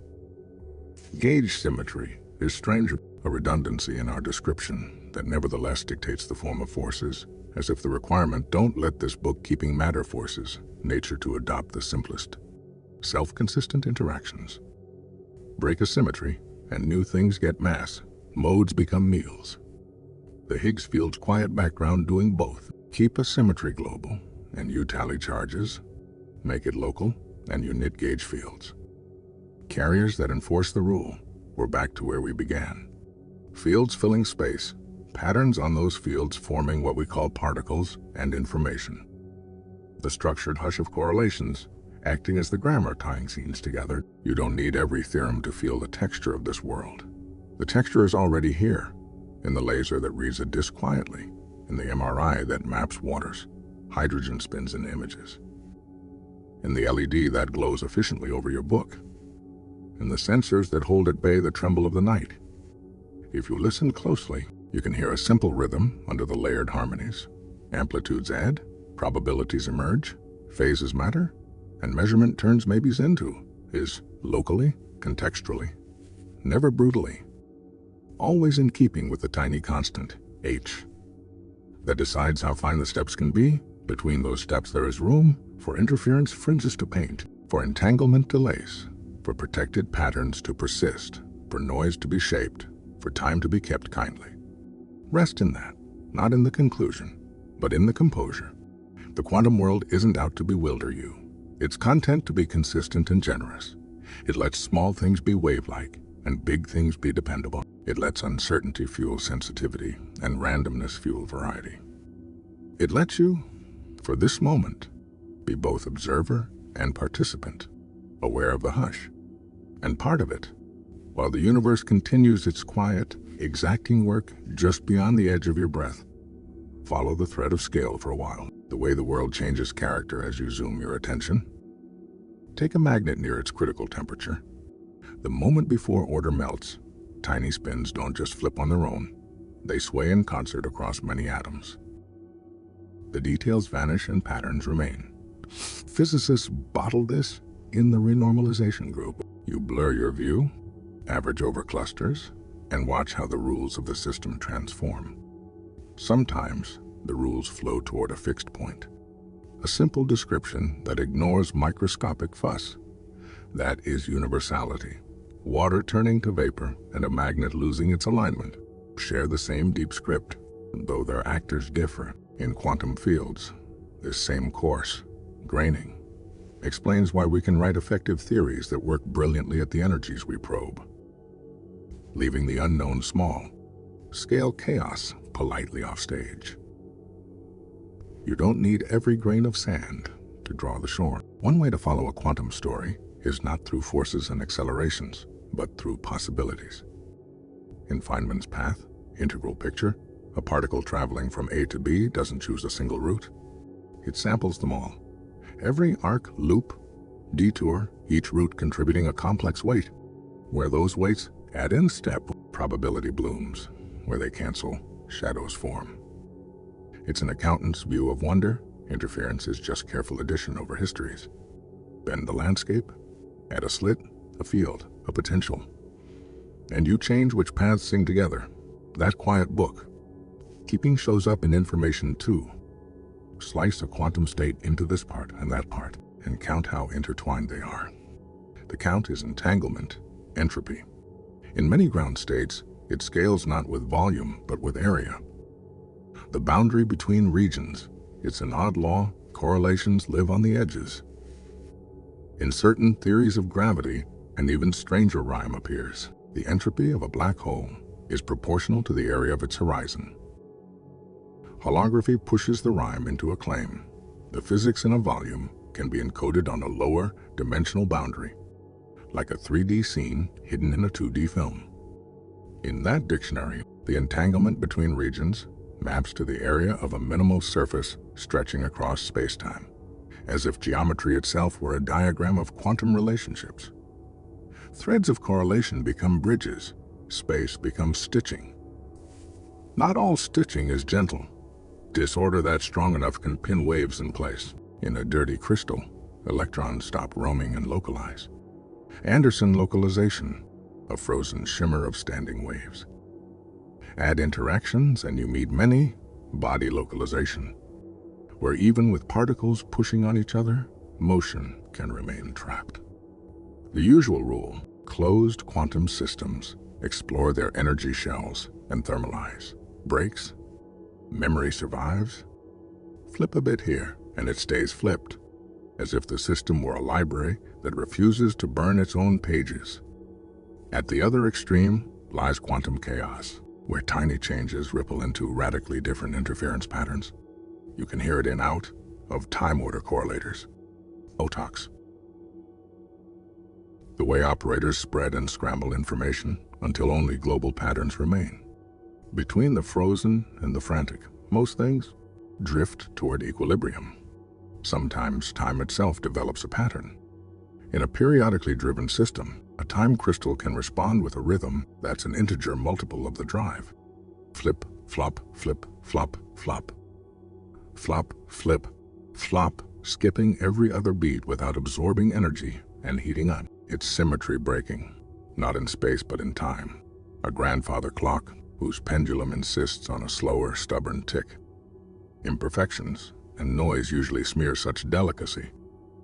Gauge symmetry is stranger, a redundancy in our description that nevertheless dictates the form of forces, as if the requirement don't let this book keeping matter forces, nature to adopt the simplest, self-consistent interactions. Break a symmetry, and new things get mass, modes become meals. The Higgs field's quiet background doing both. Keep a symmetry global, and you tally charges. Make it local, and you knit gauge fields. Carriers that enforce the rule. We're back to where we began. Fields filling space, patterns on those fields forming what we call particles and information. The structured hush of correlations, acting as the grammar tying scenes together. You don't need every theorem to feel the texture of this world. The texture is already here, in the laser that reads a disk quietly, in the MRI that maps waters, hydrogen spins in images, in the LED that glows efficiently over your book, in the sensors that hold at bay the tremble of the night. If you listen closely, you can hear a simple rhythm under the layered harmonies. Amplitudes add, probabilities emerge, phases matter, and measurement turns maybes into is locally, contextually, never brutally, always in keeping with the tiny constant, h, that decides how fine the steps can be. Between those steps there is room for interference fringes to paint, for entanglement delays, for protected patterns to persist, for noise to be shaped, for time to be kept kindly. Rest in that, not in the conclusion, but in the composure. The quantum world isn't out to bewilder you. Its content to be consistent and generous. It lets small things be wave-like and big things be dependable. It lets uncertainty fuel sensitivity and randomness fuel variety. It lets you, for this moment, be both observer and participant, aware of the hush, and part of it, while the universe continues its quiet, exacting work just beyond the edge of your breath. Follow the thread of scale for a while, the way the world changes character as you zoom your attention. Take a magnet near its critical temperature. The moment before order melts, tiny spins don't just flip on their own. They sway in concert across many atoms. The details vanish and patterns remain. Physicists bottle this in the renormalization group. You blur your view, average over clusters, and watch how the rules of the system transform. Sometimes the rules flow toward a fixed point, a simple description that ignores microscopic fuss. That is universality. Water turning to vapor and a magnet losing its alignment share the same deep script, though their actors differ. In quantum fields, this same course, graining, explains why we can write effective theories that work brilliantly at the energies we probe. Leaving the unknown small, scale chaos politely off stage. You don't need every grain of sand to draw the shore. One way to follow a quantum story is not through forces and accelerations, but through possibilities. In Feynman's path, integral picture, a particle traveling from A to B doesn't choose a single route. It samples them all. Every arc, loop, detour, each route contributing a complex weight. Where those weights add in step, probability blooms. Where they cancel, shadows form. It's an accountant's view of wonder. Interference is just careful addition over histories. Bend the landscape, add a slit, a field, a potential. And you change which paths sing together. That quiet book. Keeping shows up in information too. Slice a quantum state into this part and that part, and count how intertwined they are. The count is entanglement, entropy. In many ground states, it scales not with volume, but with area. The boundary between regions It's an odd law. Correlations live on the edges. In certain theories of gravity, an even stranger rhyme appears. The entropy of a black hole is proportional to the area of its horizon. Holography pushes the rhyme into a claim. The physics in a volume can be encoded on a lower dimensional boundary, like a 3D scene hidden in a 2D film. In that dictionary, the entanglement between regions maps to the area of a minimal surface stretching across space-time, as if geometry itself were a diagram of quantum relationships. Threads of correlation become bridges. Space becomes stitching. Not all stitching is gentle. Disorder that's strong enough can pin waves in place. In a dirty crystal, electrons stop roaming and localize. Anderson localization, a frozen shimmer of standing waves. Add interactions and you meet many body localization, where even with particles pushing on each other, motion can remain trapped. The usual rule: closed quantum systems explore their energy shells and thermalize. Breaks, memory survives. Flip a bit here and it stays flipped, as if the system were a library that refuses to burn its own pages. At the other extreme lies quantum chaos, where tiny changes ripple into radically different interference patterns. You can hear it in out of time order correlators, OTOCs. The way operators spread and scramble information until only global patterns remain. Between the frozen and the frantic, most things drift toward equilibrium. Sometimes time itself develops a pattern. In a periodically driven system, a time crystal can respond with a rhythm that's an integer multiple of the drive. Flip, flop, flip, flop, flop. Flop, flip, flop, skipping every other beat without absorbing energy and heating up. It's symmetry breaking, not in space but in time. A grandfather clock whose pendulum insists on a slower, stubborn tick. Imperfections and noise usually smear such delicacy,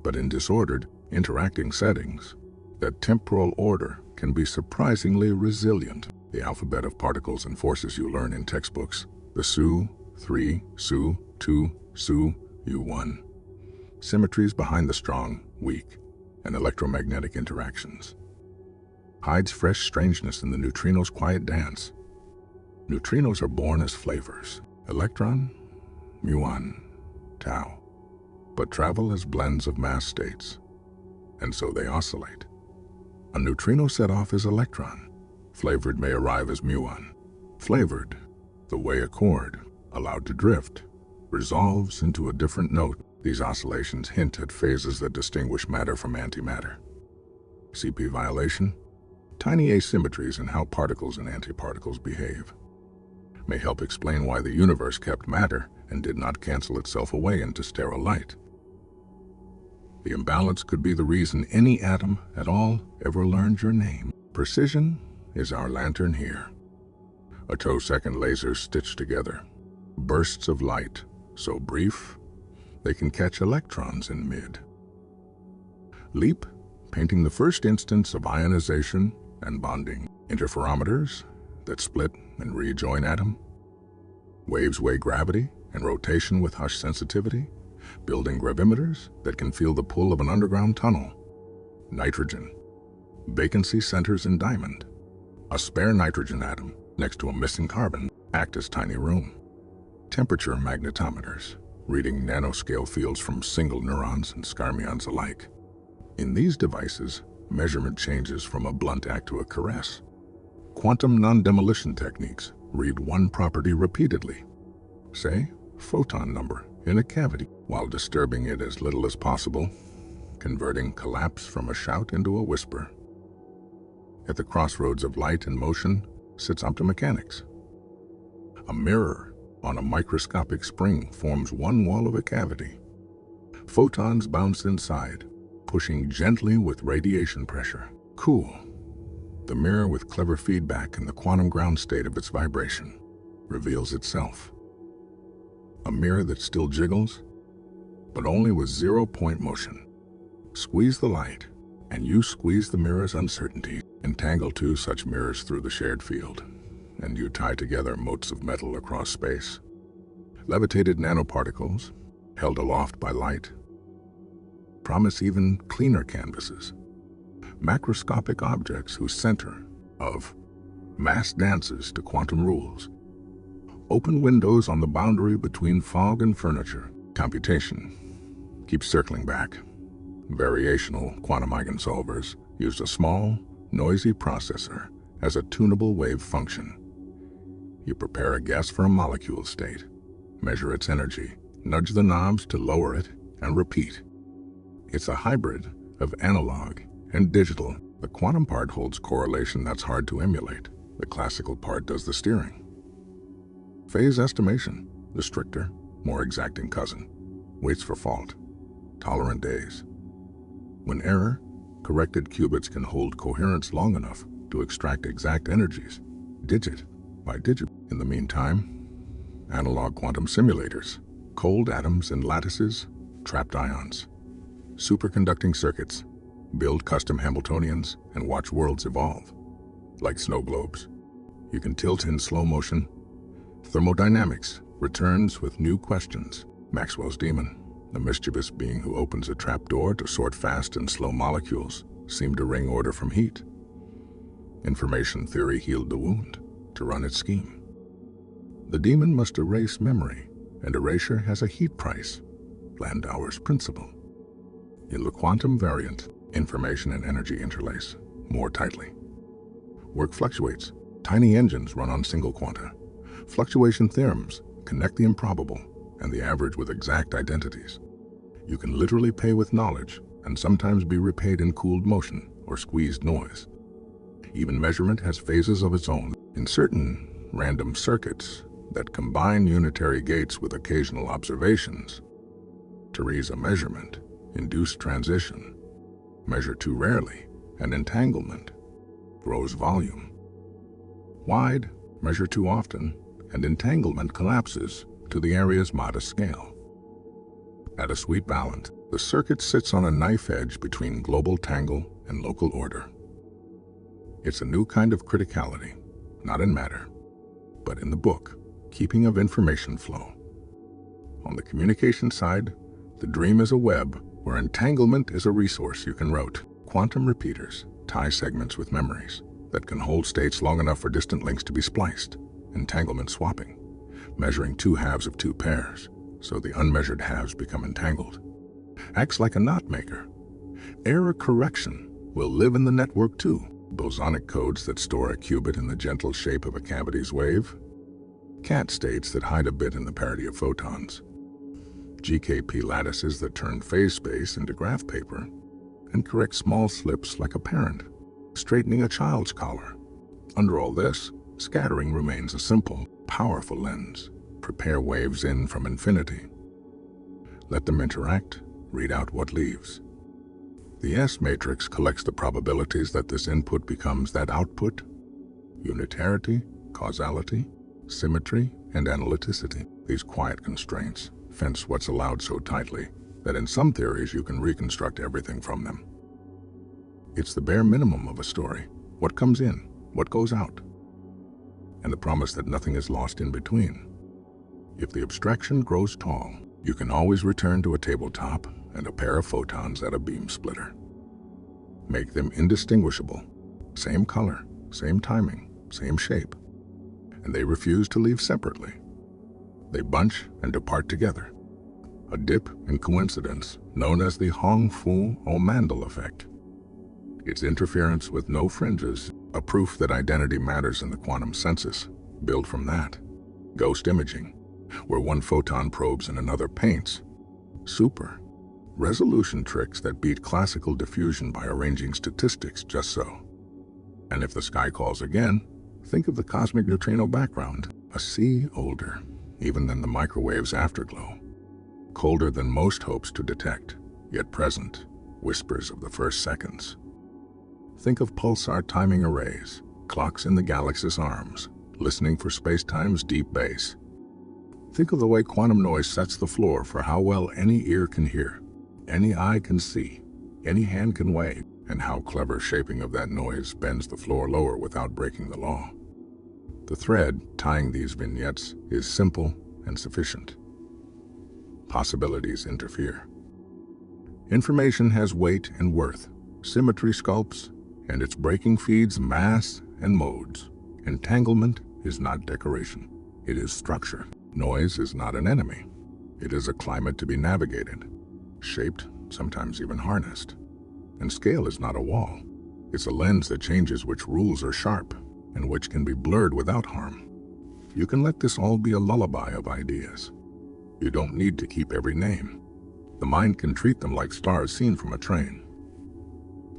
but in disordered, interacting settings, that temporal order can be surprisingly resilient. The alphabet of particles and forces you learn in textbooks, the SU, 3, SU, 2, SU, U1. Symmetries behind the strong, weak, and electromagnetic interactions. Hides fresh strangeness in the neutrino's quiet dance. Neutrinos are born as flavors. Electron, muon, tau. But travel as blends of mass states, and so they oscillate. A neutrino set off as electron. Flavored may arrive as muon. Flavored, the way a chord, allowed to drift, resolves into a different note. These oscillations hint at phases that distinguish matter from antimatter. CP violation, tiny asymmetries in how particles and antiparticles behave, may help explain why the universe kept matter and did not cancel itself away into sterile light. The imbalance could be the reason any atom at all ever learned your name. Precision is our lantern here. Attosecond lasers stitched together. Bursts of light, so brief, they can catch electrons in mid. LEAP, painting the first instance of ionization and bonding. Interferometers that split and rejoin atom. Waves weigh gravity and rotation with hush sensitivity. Building gravimeters that can feel the pull of an underground tunnel. Nitrogen, vacancy centers in diamond. A spare nitrogen atom next to a missing carbon act as tiny room. Temperature magnetometers, reading nanoscale fields from single neurons and skyrmions alike. In these devices, measurement changes from a blunt act to a caress. Quantum non-demolition techniques read one property repeatedly. Say, photon number in a cavity, while disturbing it as little as possible, converting collapse from a shout into a whisper. At the crossroads of light and motion sits optomechanics. A mirror on a microscopic spring forms one wall of a cavity. Photons bounce inside, pushing gently with radiation pressure. Cool. The mirror, with clever feedback in the quantum ground state of its vibration, reveals itself. A mirror that still jiggles, but only with 0-point motion. Squeeze the light, and you squeeze the mirror's uncertainty. Entangle two such mirrors through the shared field, and you tie together motes of metal across space. Levitated nanoparticles, held aloft by light, promise even cleaner canvases, macroscopic objects whose center of mass dances to quantum rules, open windows on the boundary between fog and furniture. Computation keeps circling back. Variational quantum eigensolvers use a small, noisy processor as a tunable wave function. You prepare a guess for a molecule state, measure its energy, nudge the knobs to lower it, and repeat. It's a hybrid of analog and digital. The quantum part holds correlation that's hard to emulate. The classical part does the steering. Phase estimation, the stricter, more exacting cousin, waits for fault, tolerant days. When error, corrected qubits can hold coherence long enough to extract exact energies, digit by digit. In the meantime, analog quantum simulators, cold atoms in lattices, trapped ions, superconducting circuits, build custom Hamiltonians and watch worlds evolve. Like snow globes, you can tilt in slow motion. Thermodynamics returns with new questions. Maxwell's demon, the mischievous being who opens a trapdoor to sort fast and slow molecules, seemed to wring order from heat. Information theory healed the wound to run its scheme. The demon must erase memory, and erasure has a heat price, Landauer's principle. In the quantum variant, information and energy interlace more tightly. Work fluctuates. Tiny engines run on single quanta. Fluctuation theorems connect the improbable and the average with exact identities. You can literally pay with knowledge and sometimes be repaid in cooled motion or squeezed noise. Even measurement has phases of its own. In certain random circuits that combine unitary gates with occasional observations, Theresa measurement, induced transition, measure too rarely, and entanglement, grows volume. Wide, measure too often, and entanglement collapses to the area's modest scale. At a sweet balance, the circuit sits on a knife edge between global tangle and local order. It's a new kind of criticality, not in matter, but in the book, keeping of information flow. On the communication side, the dream is a web where entanglement is a resource you can route. Quantum repeaters tie segments with memories that can hold states long enough for distant links to be spliced. Entanglement swapping, measuring two halves of two pairs, so the unmeasured halves become entangled, acts like a knot maker. Error correction will live in the network too. Bosonic codes that store a qubit in the gentle shape of a cavity's wave, cat states that hide a bit in the parity of photons, GKP lattices that turn phase space into graph paper and correct small slips like a parent straightening a child's collar. Under all this, scattering remains a simple, powerful lens. Prepare waves in from infinity. Let them interact, read out what leaves. The S-matrix collects the probabilities that this input becomes that output: unitarity, causality, symmetry, and analyticity. These quiet constraints fence what's allowed so tightly that in some theories you can reconstruct everything from them. It's the bare minimum of a story: what comes in, what goes out, and the promise that nothing is lost in between. If the abstraction grows tall, you can always return to a tabletop and a pair of photons at a beam splitter. Make them indistinguishable, same color, same timing, same shape, and they refuse to leave separately. They bunch and depart together. A dip in coincidence known as the Hong-Fu-O-Mandel effect. Its interference with no fringes, a proof that identity matters in the quantum census. Build from that. Ghost imaging, where one photon probes and another paints. Super. Resolution tricks that beat classical diffusion by arranging statistics just so. And if the sky calls again, think of the cosmic neutrino background, a sea older, even than the microwave's afterglow. Colder than most hopes to detect, yet present, whispers of the first seconds. Think of pulsar timing arrays, clocks in the galaxy's arms, listening for spacetime's deep bass. Think of the way quantum noise sets the floor for how well any ear can hear, any eye can see, any hand can weigh, and how clever shaping of that noise bends the floor lower without breaking the law. The thread tying these vignettes is simple and sufficient. possibilities interfere. Information has weight and worth, symmetry sculpts, and its breaking feeds mass and modes. Entanglement is not decoration, it is structure. Noise is not an enemy, it is a climate to be navigated, shaped, sometimes even harnessed. And scale is not a wall, it's a lens that changes which rules are sharp and which can be blurred without harm. You can let this all be a lullaby of ideas. You don't need to keep every name. The mind can treat them like stars seen from a train.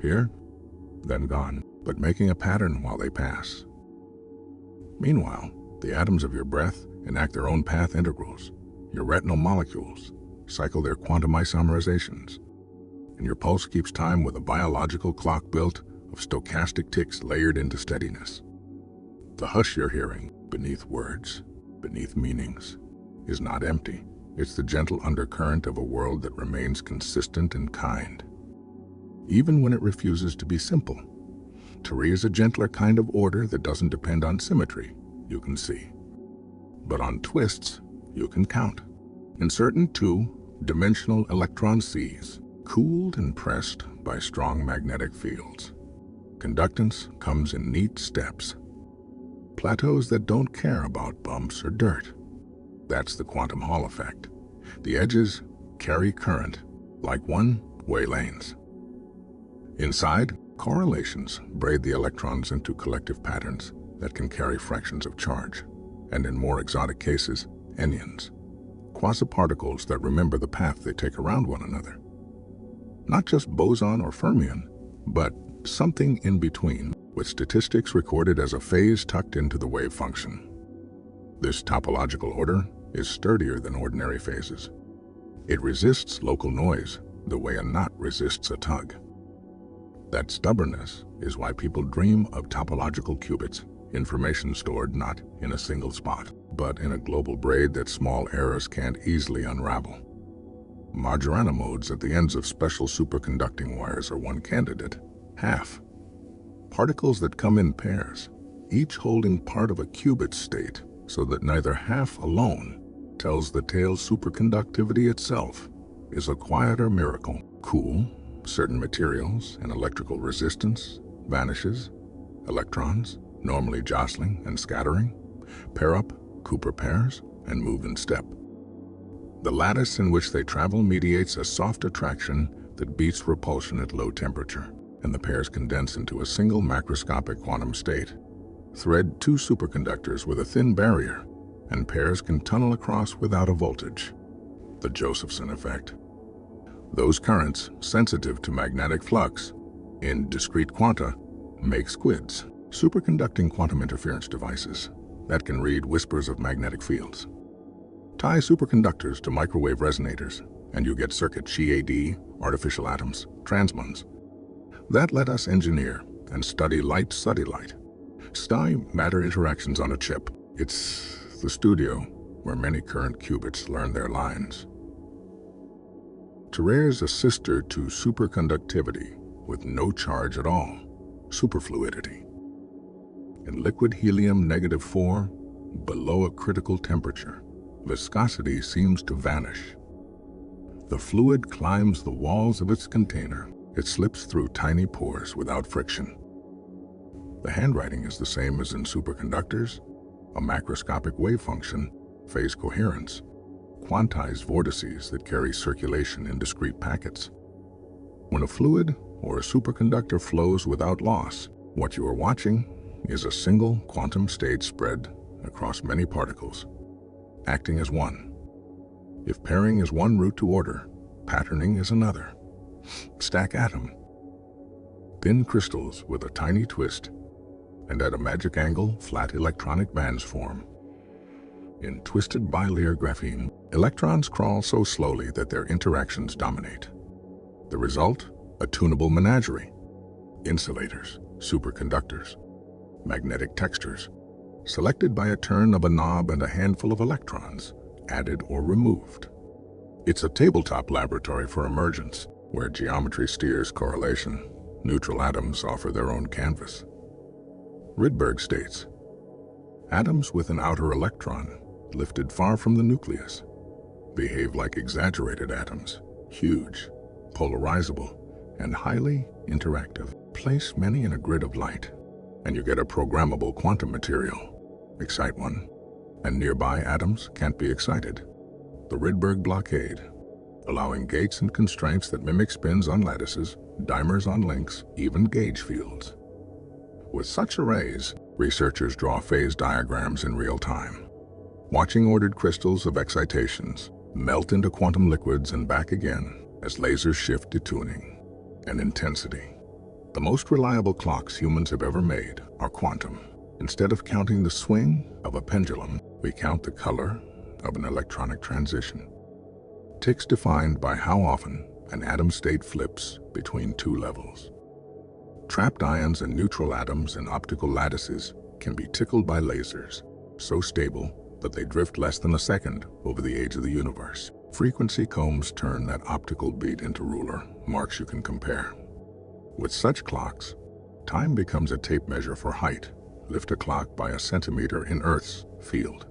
Here, then gone, but making a pattern while they pass. Meanwhile, the atoms of your breath enact their own path integrals. Your retinal molecules cycle their quantum isomerizations. And your pulse keeps time with a biological clock built of stochastic ticks layered into steadiness. The hush you're hearing, beneath words, beneath meanings, is not empty. It's the gentle undercurrent of a world that remains consistent and kind, even when it refuses to be simple. Turi is a gentler kind of order that doesn't depend on symmetry, you can see. But on twists, you can count. In certain two-dimensional electron seas, cooled and pressed by strong magnetic fields. Conductance comes in neat steps. Plateaus that don't care about bumps or dirt. That's the quantum Hall effect. The edges carry current like one-way lanes. Inside, correlations braid the electrons into collective patterns that can carry fractions of charge, and in more exotic cases, anyons, quasi-particles that remember the path they take around one another. Not just boson or fermion, but something in between, with statistics recorded as a phase tucked into the wave function. This topological order is sturdier than ordinary phases. It resists local noise the way a knot resists a tug. That stubbornness is why people dream of topological qubits, information stored not in a single spot, but in a global braid that small errors can't easily unravel. Majorana modes at the ends of special superconducting wires are one candidate. Half. Particles that come in pairs, each holding part of a qubit state, so that neither half alone tells the tale. Superconductivity itself is a quieter miracle. Cool, certain materials and electrical resistance vanishes. Electrons, normally jostling and scattering, pair up, Cooper pairs, and move in step. The lattice in which they travel mediates a soft attraction that beats repulsion at low temperature, and the pairs condense into a single macroscopic quantum state. Thread two superconductors with a thin barrier, and pairs can tunnel across without a voltage. The Josephson effect. Those currents, sensitive to magnetic flux, in discrete quanta, make squids, superconducting quantum interference devices that can read whispers of magnetic fields. Tie superconductors to microwave resonators, and you get circuit GAD, artificial atoms, transmons. That let us engineer and study study light. Matter interactions on a chip. It's the studio where many current qubits learn their lines. Turi is a sister to superconductivity with no charge at all, superfluidity. In liquid helium -4, below a critical temperature, viscosity seems to vanish. The fluid climbs the walls of its container. It slips through tiny pores without friction. The handwriting is the same as in superconductors, a macroscopic wave function, phase coherence, quantized vortices that carry circulation in discrete packets. When a fluid or a superconductor flows without loss, what you are watching is a single quantum state spread across many particles, acting as one. If pairing is one route to order, patterning is another. Stack atom. Thin crystals with a tiny twist, and at a magic angle, flat electronic bands form. In twisted bilayer graphene, electrons crawl so slowly that their interactions dominate. The result? A tunable menagerie. Insulators, superconductors, magnetic textures, selected by a turn of a knob and a handful of electrons, added or removed. It's a tabletop laboratory for emergence, where geometry steers correlation. Neutral atoms offer their own canvas. Rydberg states, atoms with an outer electron lifted far from the nucleus, behave like exaggerated atoms, huge, polarizable, and highly interactive. Place many in a grid of light, and you get a programmable quantum material. Excite one, and nearby atoms can't be excited. The Rydberg blockade, allowing gates and constraints that mimic spins on lattices, dimers on links, even gauge fields. With such arrays, researchers draw phase diagrams in real time, watching ordered crystals of excitations melt into quantum liquids and back again as lasers shift detuning and intensity. The most reliable clocks humans have ever made are quantum. Instead of counting the swing of a pendulum, we count the color of an electronic transition. Ticks defined by how often an atom state flips between two levels. Trapped ions and neutral atoms in optical lattices can be tickled by lasers, so stable that they drift less than a second over the age of the universe. Frequency combs turn that optical beat into ruler marks you can compare. With such clocks, time becomes a tape measure for height. Lift a clock by a centimeter in Earth's field,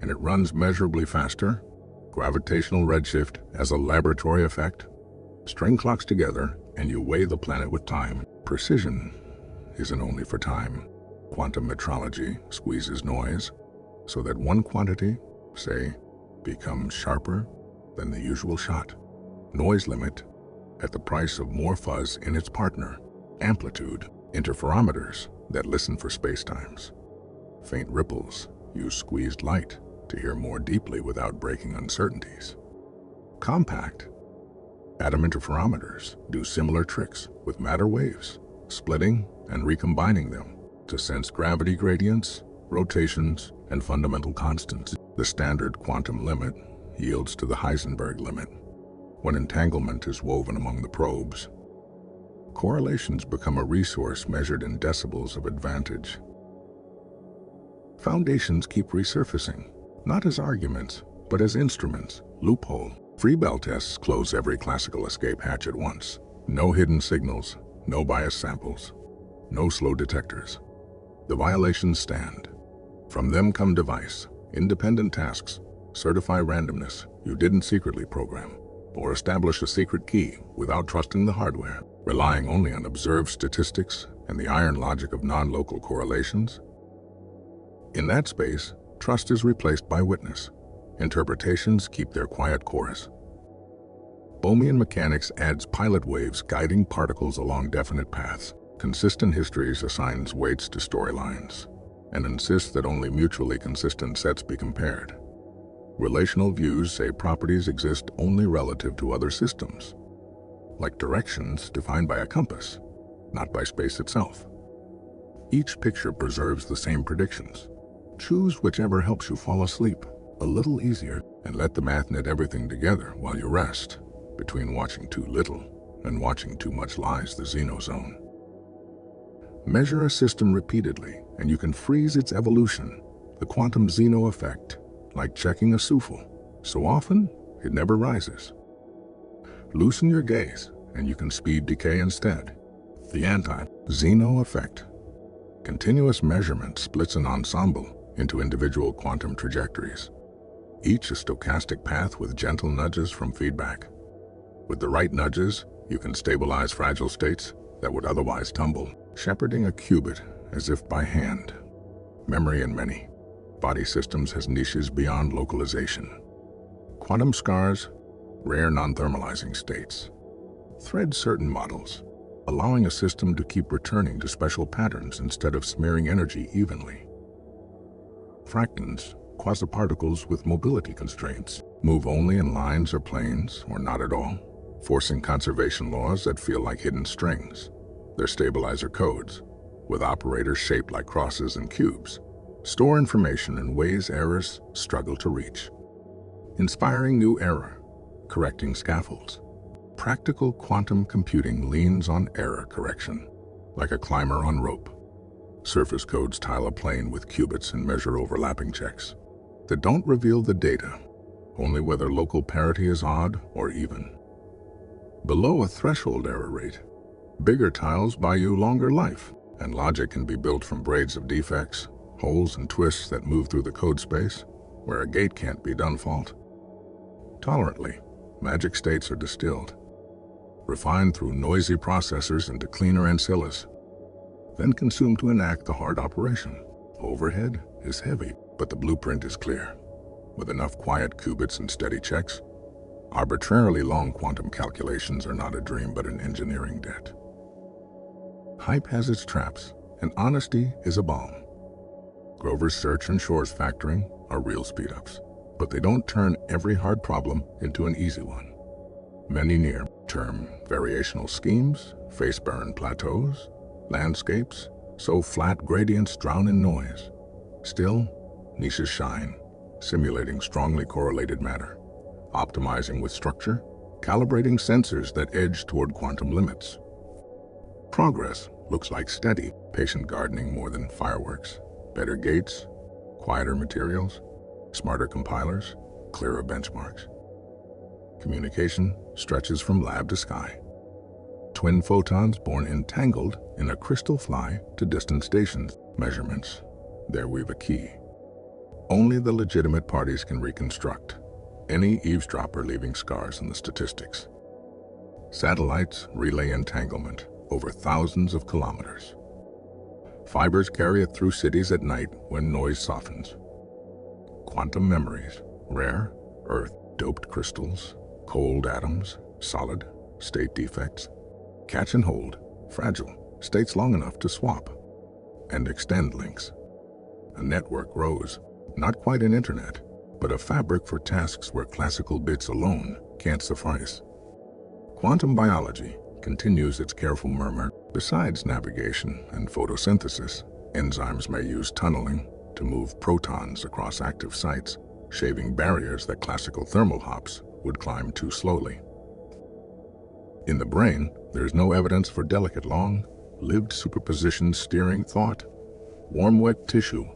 and it runs measurably faster. Gravitational redshift as a laboratory effect. String clocks together and you weigh the planet with time. Precision isn't only for time. Quantum metrology squeezes noise so that one quantity, say, becomes sharper than the usual shot. Noise limit at the price of more fuzz in its partner. Amplitude, interferometers that listen for spacetimes. Faint ripples use squeezed light to hear more deeply without breaking uncertainties. Compact atom interferometers do similar tricks with matter waves, splitting and recombining them to sense gravity gradients, rotations, and fundamental constants. The standard quantum limit yields to the Heisenberg limit. When entanglement is woven among the probes, correlations become a resource measured in decibels of advantage. Foundations keep resurfacing, not as arguments, but as instruments. Loophole. Free bell tests close every classical escape hatch at once. No hidden signals, no biased samples, no slow detectors. The violations stand. From them come device, independent tasks, certify randomness you didn't secretly program, or establish a secret key without trusting the hardware, relying only on observed statistics and the iron logic of non-local correlations. In that space, trust is replaced by witness. Interpretations keep their quiet chorus. Bohmian mechanics adds pilot waves guiding particles along definite paths. Consistent histories assigns weights to storylines and insists that only mutually consistent sets be compared. Relational views say properties exist only relative to other systems, like directions defined by a compass, not by space itself. Each picture preserves the same predictions. Choose whichever helps you fall asleep a little easier, and let the math knit everything together while you rest. Between watching too little and watching too much lies the xenozone. Measure a system repeatedly, and you can freeze its evolution. The quantum xeno effect, like checking a SUFL. So often, it never rises. Loosen your gaze, and you can speed decay instead. The anti-xeno effect. Continuous measurement splits an ensemble into individual quantum trajectories, each a stochastic path with gentle nudges from feedback. With the right nudges, you can stabilize fragile states that would otherwise tumble, shepherding a qubit as if by hand. Memory in many body systems has niches beyond localization. Quantum scars, rare non-thermalizing states, thread certain models, allowing a system to keep returning to special patterns instead of smearing energy evenly. Fractons, quasiparticles with mobility constraints, move only in lines or planes, or not at all, forcing conservation laws that feel like hidden strings. They're stabilizer codes, with operators shaped like crosses and cubes, store information in ways errors struggle to reach. Inspiring new error, correcting scaffolds. Practical quantum computing leans on error correction, like a climber on rope. Surface codes tile a plane with qubits and measure overlapping checks that don't reveal the data, only whether local parity is odd or even. Below a threshold error rate, bigger tiles buy you longer life, and logic can be built from braids of defects, holes and twists that move through the code space, where a gate can't be done fault. Tolerantly, magic states are distilled, refined through noisy processors into cleaner ancillas, then consumed to enact the hard operation. Overhead is heavy, but the blueprint is clear. With enough quiet qubits and steady checks, arbitrarily long quantum calculations are not a dream but an engineering debt. Hype has its traps, and honesty is a balm. Grover's search and Shor's factoring are real speed-ups, but they don't turn every hard problem into an easy one. Many near-term variational schemes face barren plateaus, landscapes, so flat gradients drown in noise. Still, niches shine, simulating strongly correlated matter, optimizing with structure, calibrating sensors that edge toward quantum limits. Progress looks like steady, patient gardening more than fireworks. Better gates, quieter materials, smarter compilers, clearer benchmarks. Communication stretches from lab to sky. Twin photons born entangled in a crystal fly to distant stations. Measurements. There we've a key. Only the legitimate parties can reconstruct. Any eavesdropper leaving scars in the statistics. Satellites relay entanglement over thousands of kilometers. Fibers carry it through cities at night when noise softens. Quantum memories, rare, earth-doped crystals, cold atoms, solid, state defects, catch and hold, fragile, states long enough to swap, and extend links. A network grows, not quite an internet, but a fabric for tasks where classical bits alone can't suffice. Quantum biology continues its careful murmur. Besides navigation and photosynthesis, enzymes may use tunneling to move protons across active sites, shaving barriers that classical thermal hops would climb too slowly. In the brain, there is no evidence for delicate, long-lived superpositions steering thought. Warm, wet tissue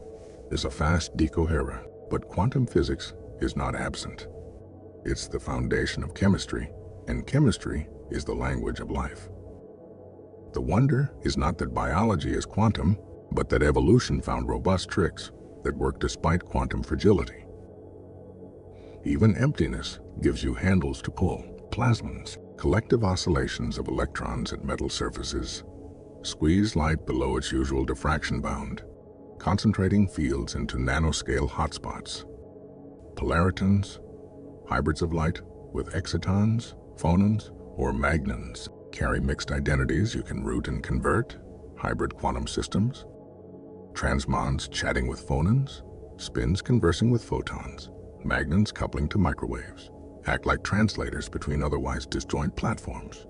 is a fast decoherer, but quantum physics is not absent. It's the foundation of chemistry, and chemistry is the language of life. The wonder is not that biology is quantum, but that evolution found robust tricks that work despite quantum fragility. Even emptiness gives you handles to pull. Plasmons, collective oscillations of electrons at metal surfaces, squeeze light below its usual diffraction bound, concentrating fields into nanoscale hotspots. Polaritons, hybrids of light with excitons, phonons, or magnons, carry mixed identities you can root and convert, hybrid quantum systems. Transmons chatting with phonons, spins conversing with photons, magnons coupling to microwaves, act like translators between otherwise disjoint platforms.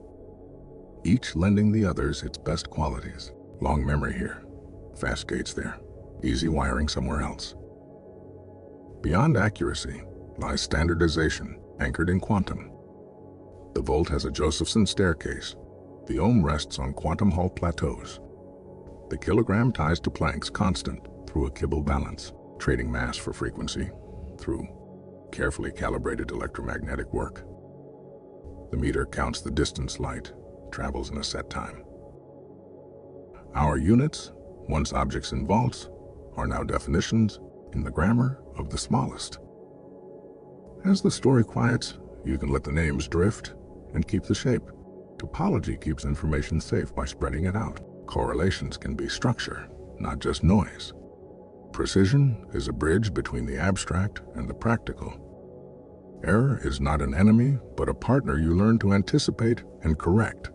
Each lending the others its best qualities. Long memory here, fast gates there, easy wiring somewhere else. Beyond accuracy lies standardization anchored in quantum. The volt has a Josephson staircase. The ohm rests on quantum Hall plateaus. The kilogram ties to Planck's constant through a Kibble balance, trading mass for frequency through carefully calibrated electromagnetic work. The meter counts the distance light travels in a set time. Our units, once objects in vaults, are now definitions in the grammar of the smallest. As the story quiets, you can let the names drift and keep the shape. Topology keeps information safe by spreading it out. Correlations can be structure, not just noise. Precision is a bridge between the abstract and the practical. Error is not an enemy, but a partner you learn to anticipate and correct.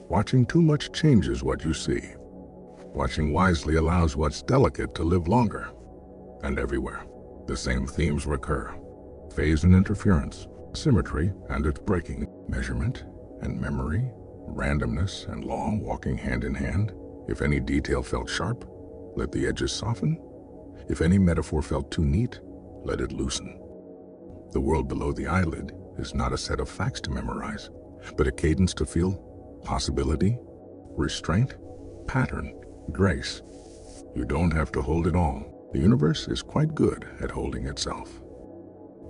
Watching too much changes what you see. Watching wisely allows what's delicate to live longer. And everywhere, the same themes recur. Phase and interference, symmetry and its breaking, measurement and memory, randomness and law walking hand in hand. If any detail felt sharp, let the edges soften. If any metaphor felt too neat, let it loosen. The world below the eyelid is not a set of facts to memorize, but a cadence to feel possibility, restraint, pattern, grace. You don't have to hold it all. The universe is quite good at holding itself.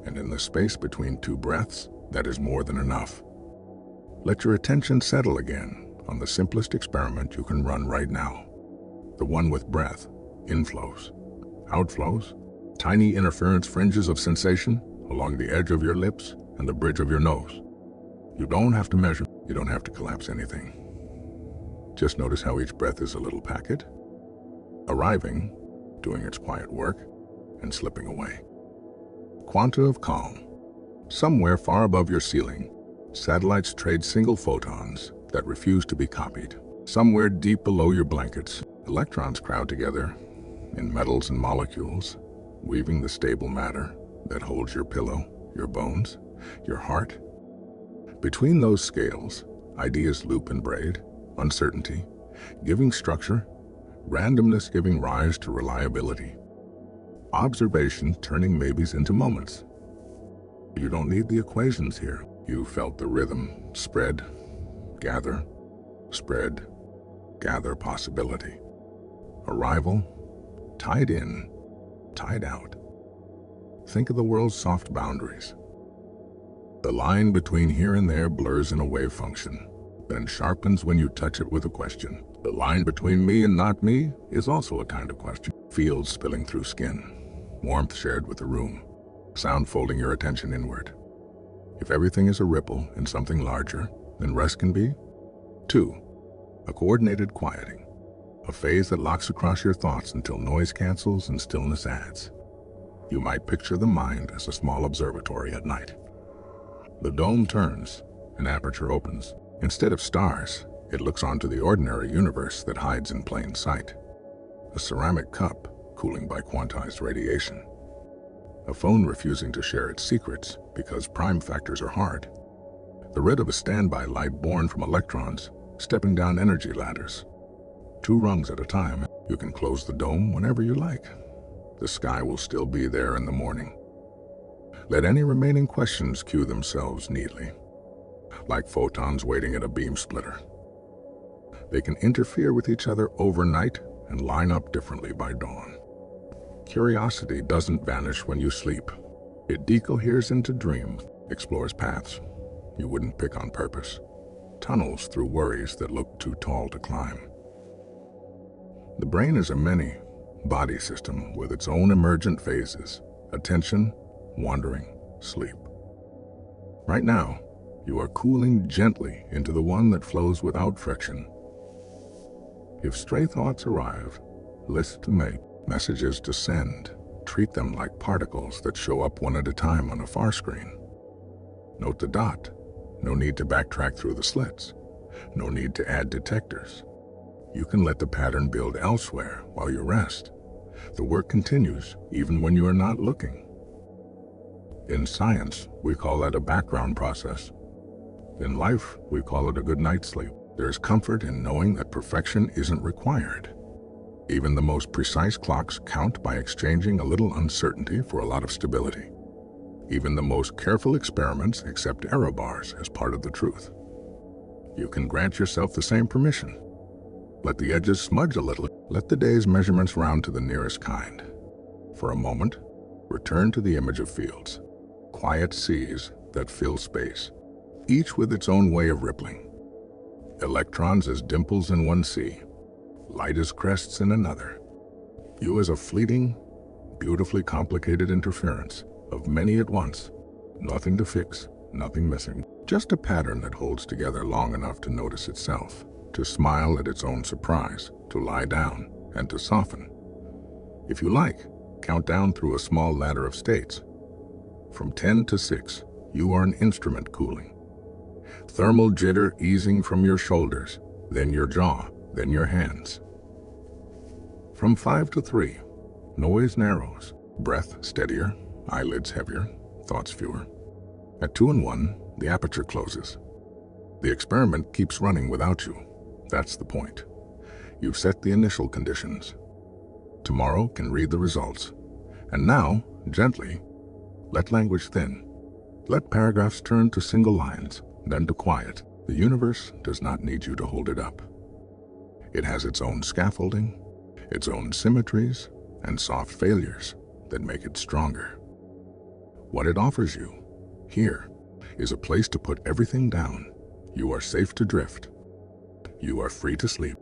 And in the space between two breaths, that is more than enough. Let your attention settle again on the simplest experiment you can run right now. The one with breath, inflows, outflows, tiny interference fringes of sensation, along the edge of your lips and the bridge of your nose. You don't have to measure. You don't have to collapse anything. Just notice how each breath is a little packet, arriving, doing its quiet work, and slipping away. Quanta of calm. Somewhere far above your ceiling, satellites trade single photons that refuse to be copied. Somewhere deep below your blankets, electrons crowd together in metals and molecules, weaving the stable matter that holds your pillow, your bones, your heart. Between those scales, ideas loop and braid, uncertainty giving structure, randomness giving rise to reliability, observation turning maybes into moments. You don't need the equations here. You felt the rhythm, spread, gather, spread, gather possibility. Arrival, tied in, tied out. Think of the world's soft boundaries. The line between here and there blurs in a wave function, then sharpens when you touch it with a question. The line between me and not me is also a kind of question. Fields spilling through skin, warmth shared with the room, sound folding your attention inward. If everything is a ripple in something larger, then rest can be. 2. A coordinated quieting, a phase that locks across your thoughts until noise cancels and stillness adds. You might picture the mind as a small observatory at night. The dome turns, an aperture opens. Instead of stars, it looks onto the ordinary universe that hides in plain sight. A ceramic cup cooling by quantized radiation. A phone refusing to share its secrets because prime factors are hard. The red of a standby light born from electrons stepping down energy ladders. 2 rungs at a time. You can close the dome whenever you like. The sky will still be there in the morning. Let any remaining questions cue themselves neatly, like photons waiting at a beam splitter. They can interfere with each other overnight and line up differently by dawn. Curiosity doesn't vanish when you sleep. It decoheres into dreams, explores paths you wouldn't pick on purpose, tunnels through worries that look too tall to climb. The brain is a many-body system with its own emergent phases: attention, wandering, sleep. Right now, you are cooling gently into the one that flows without friction. If stray thoughts arrive, lists to make, messages to send, treat them like particles that show up one at a time on a far screen. Note the dot. No need to backtrack through the slits. No need to add detectors. You can let the pattern build elsewhere while you rest. The work continues even when you are not looking. In science, we call that a background process. In life, we call it a good night's sleep. There is comfort in knowing that perfection isn't required. Even the most precise clocks count by exchanging a little uncertainty for a lot of stability. Even the most careful experiments accept error bars as part of the truth. You can grant yourself the same permission. Let the edges smudge a little. Let the day's measurements round to the nearest kind. For a moment, return to the image of fields, quiet seas that fill space, each with its own way of rippling. Electrons as dimples in one sea, light as crests in another. You as a fleeting, beautifully complicated interference of many at once. Nothing to fix, nothing missing. Just a pattern that holds together long enough to notice itself, to smile at its own surprise, to lie down, and to soften. If you like, count down through a small ladder of states. From 10 to 6, you are an instrument cooling. Thermal jitter easing from your shoulders, then your jaw, then your hands. From 5 to 3, noise narrows, breath steadier, eyelids heavier, thoughts fewer. At 2 and 1, the aperture closes. The experiment keeps running without you. That's the point. You've set the initial conditions. Tomorrow can read the results. And now, gently, let language thin. Let paragraphs turn to single lines, then to quiet. The universe does not need you to hold it up. It has its own scaffolding, its own symmetries, and soft failures that make it stronger. What it offers you, here, is a place to put everything down. You are safe to drift. You are free to sleep.